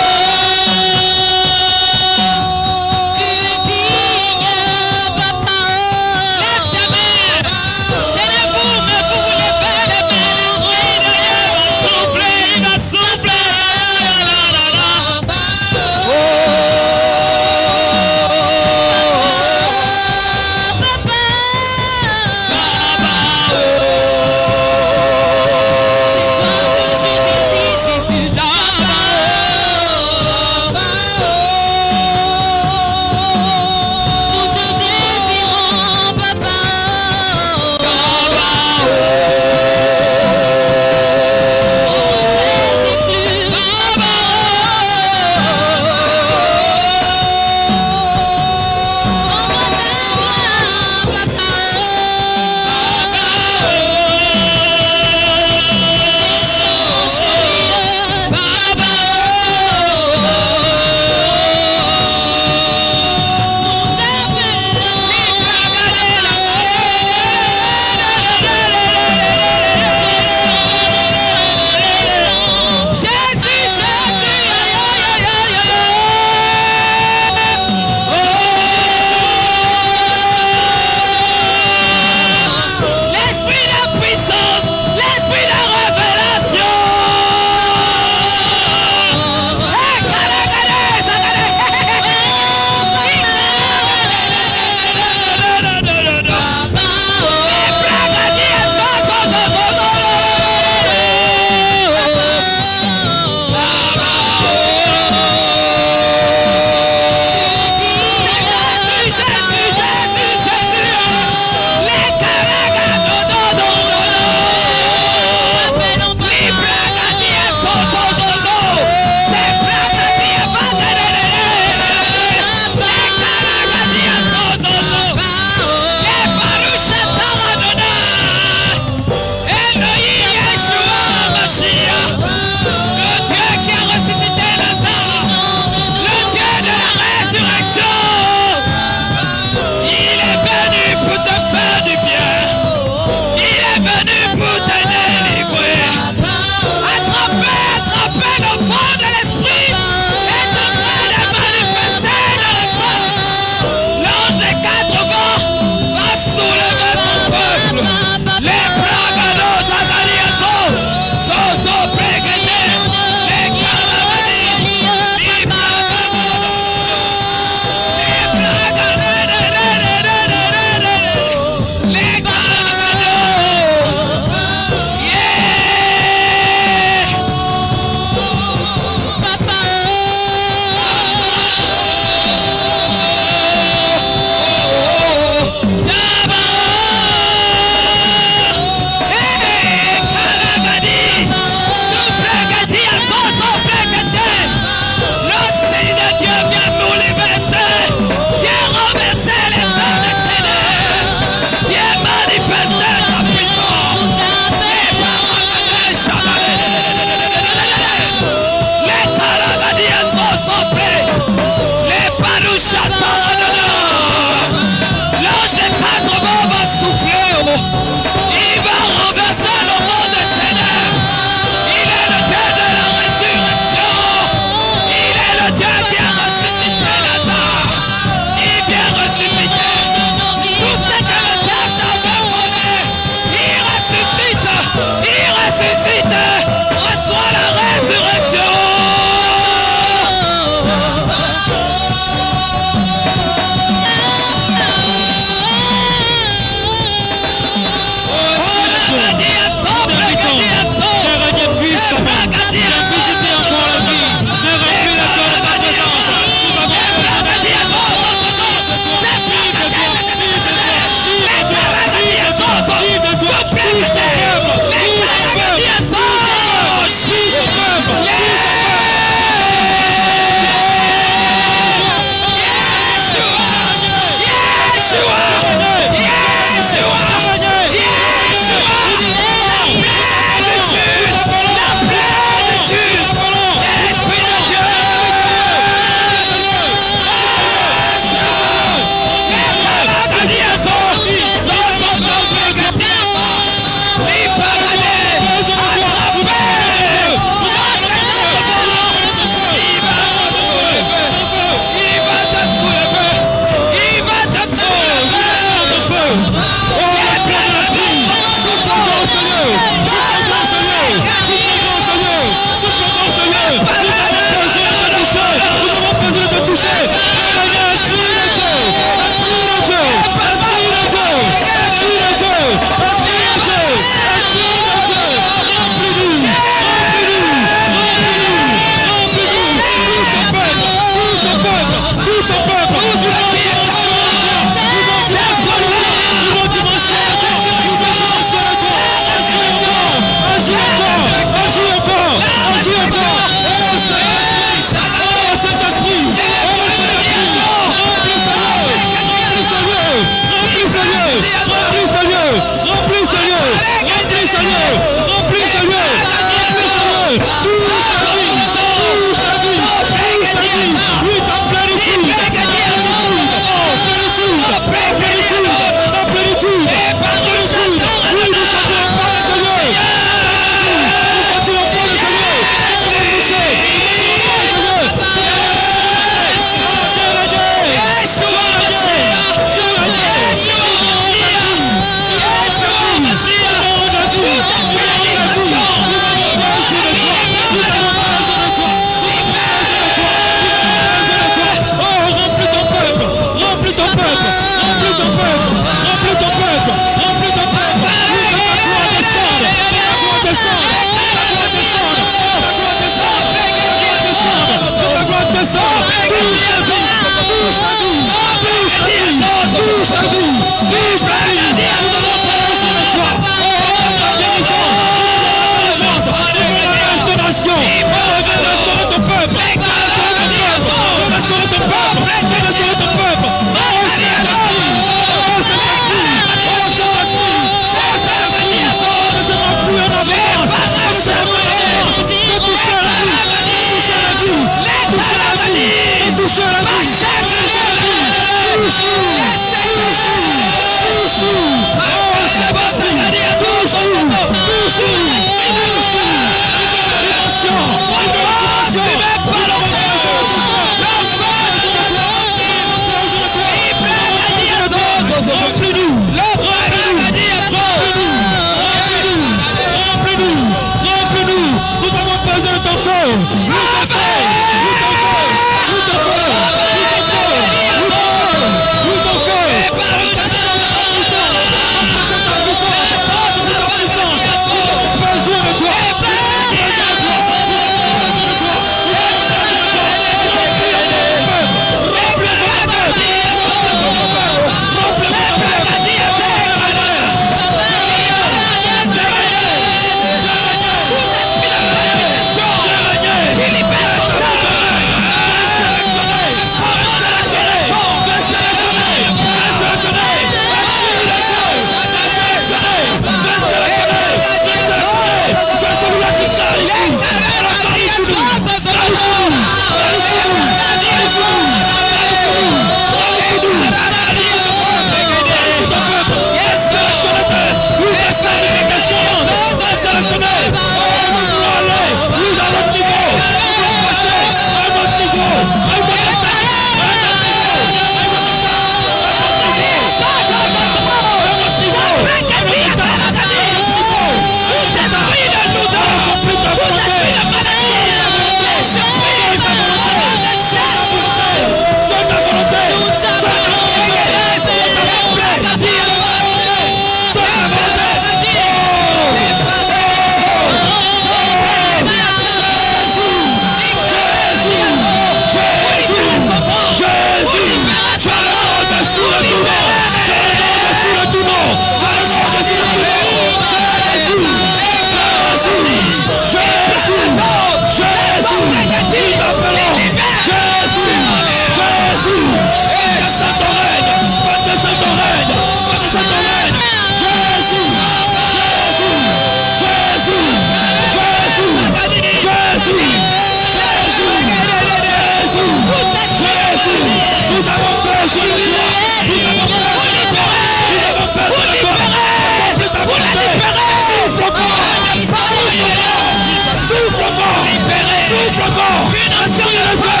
L'Esprit de Dieu.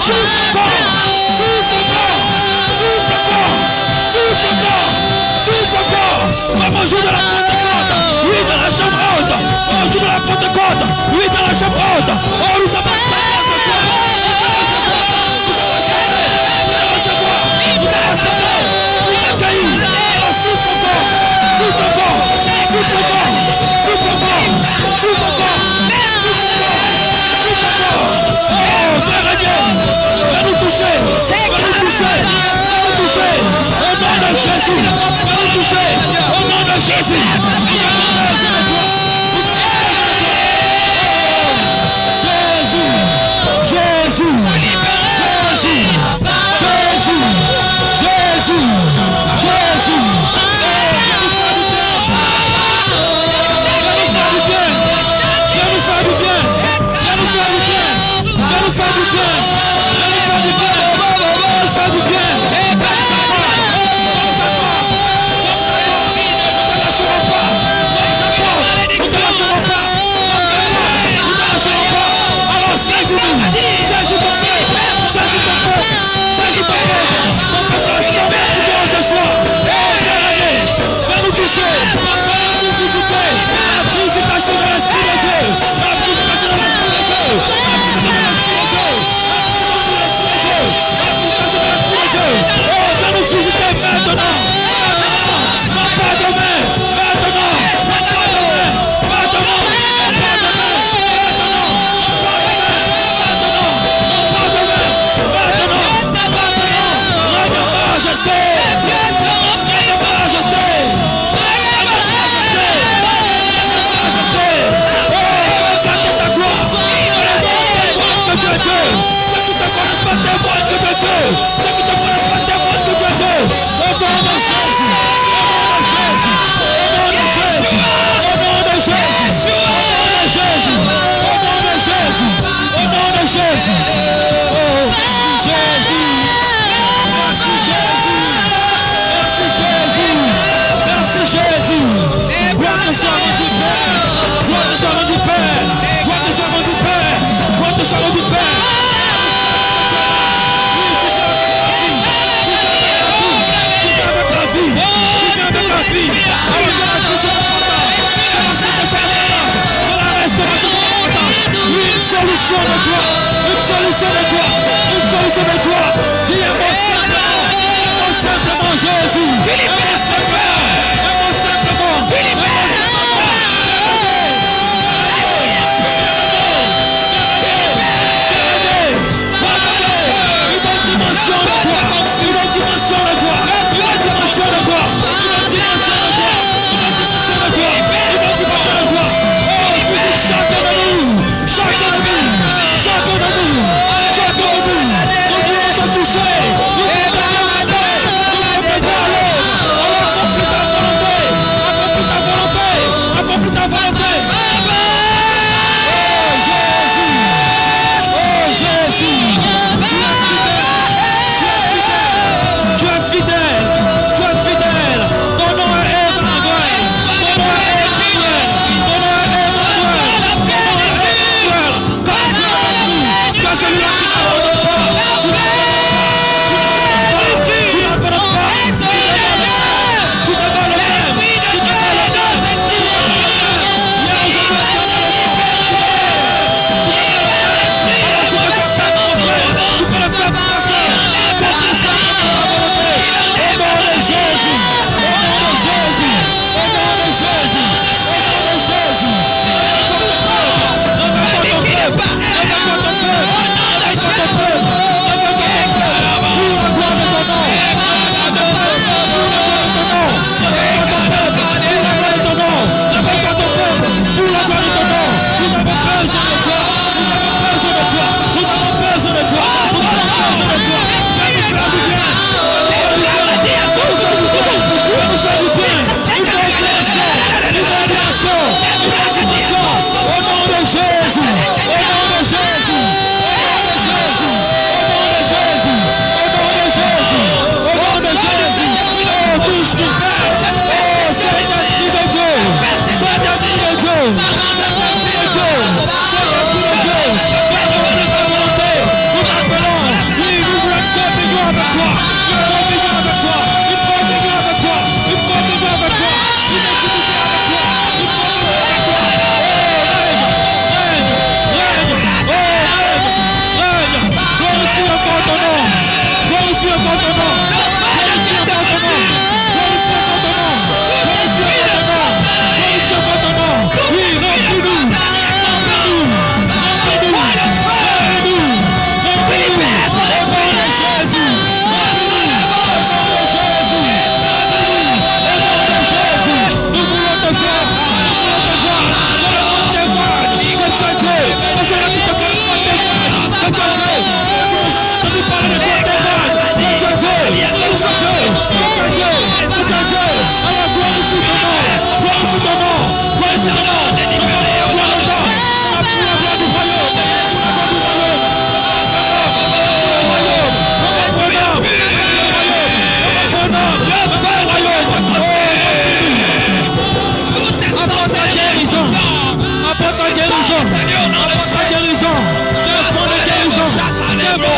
Sous ce corps. Sous ce corps. Sous ce corps. Sous ce corps. Sous ce corps. Comme au jour de la Pentecôte. Oui, dans la chambre haute. Au jour de la Pentecôte. Oui, dans la chambre haute. Oh, nous avons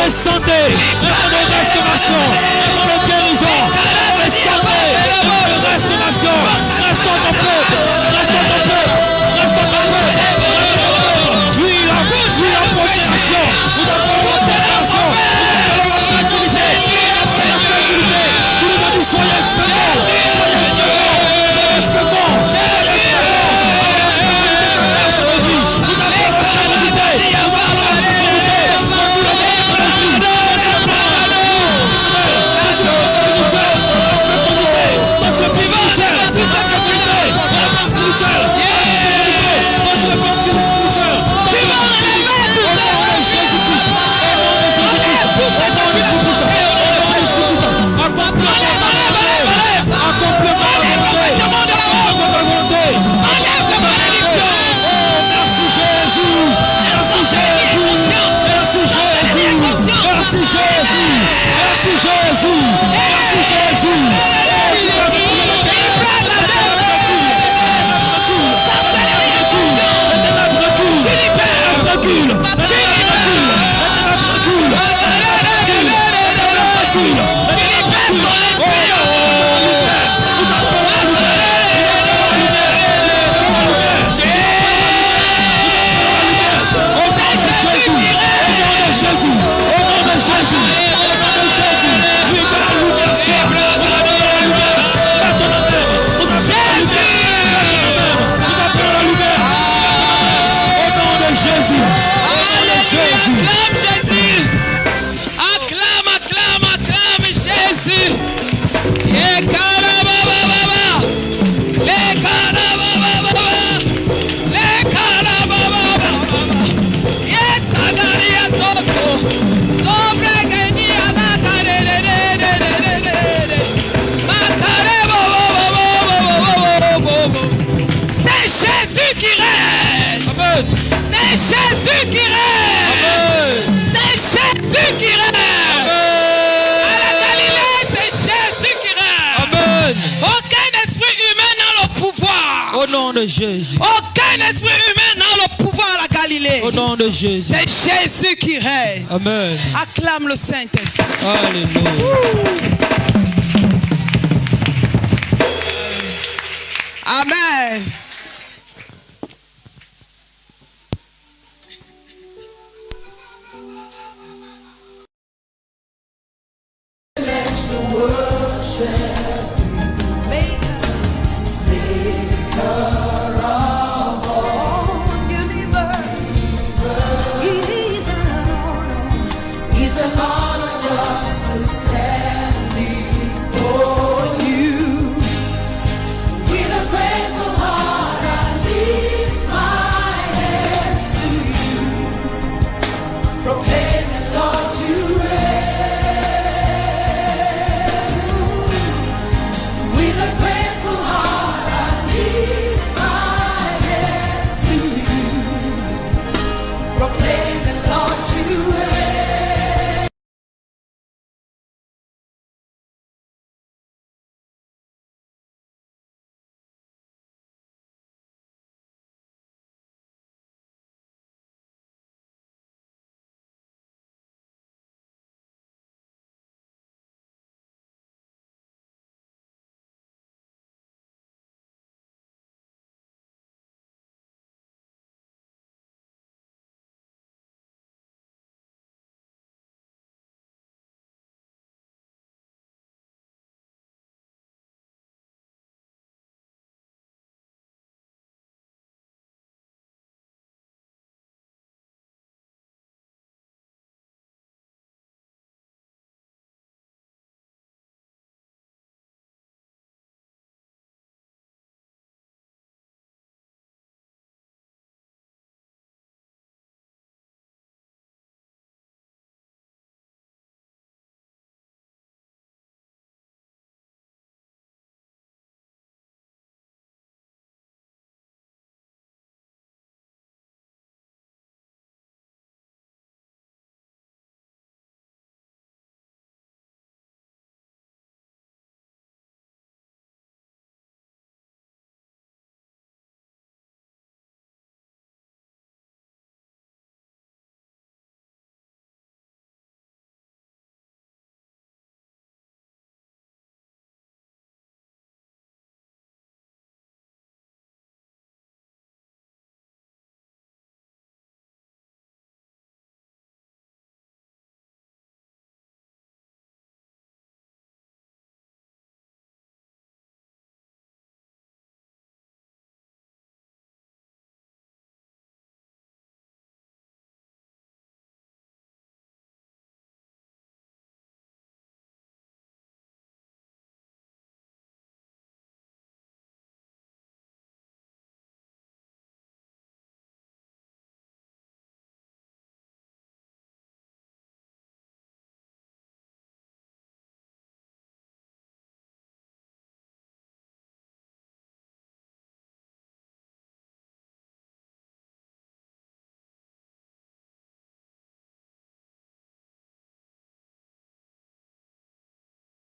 de santé, un vent de restauration, un vent de guérison, de santé, un vent de restauration. Reste dans ton peuple, reste dans ton peuple, reste dans ton peuple, reste dans ton peuple. Oui, la procréation, nous appelons la procréation, nous appelons la fertilité, la fertilité. Tu nous as dit soyez féconds, soyez féconds, soyez féconds, soyez féconds. Nous appelons la fécondité, nous appelons la fécondité. Jésus qui règne. C'est Jésus qui règne. À la Galilée, c'est Jésus qui règne. Amen. Aucun esprit humain n'a le pouvoir. Au nom de Jésus. Aucun esprit humain n'a le pouvoir à la Galilée. Au nom de Jésus. C'est Jésus qui règne. Amen. Acclame le Saint-Esprit. Alléluia. Amen.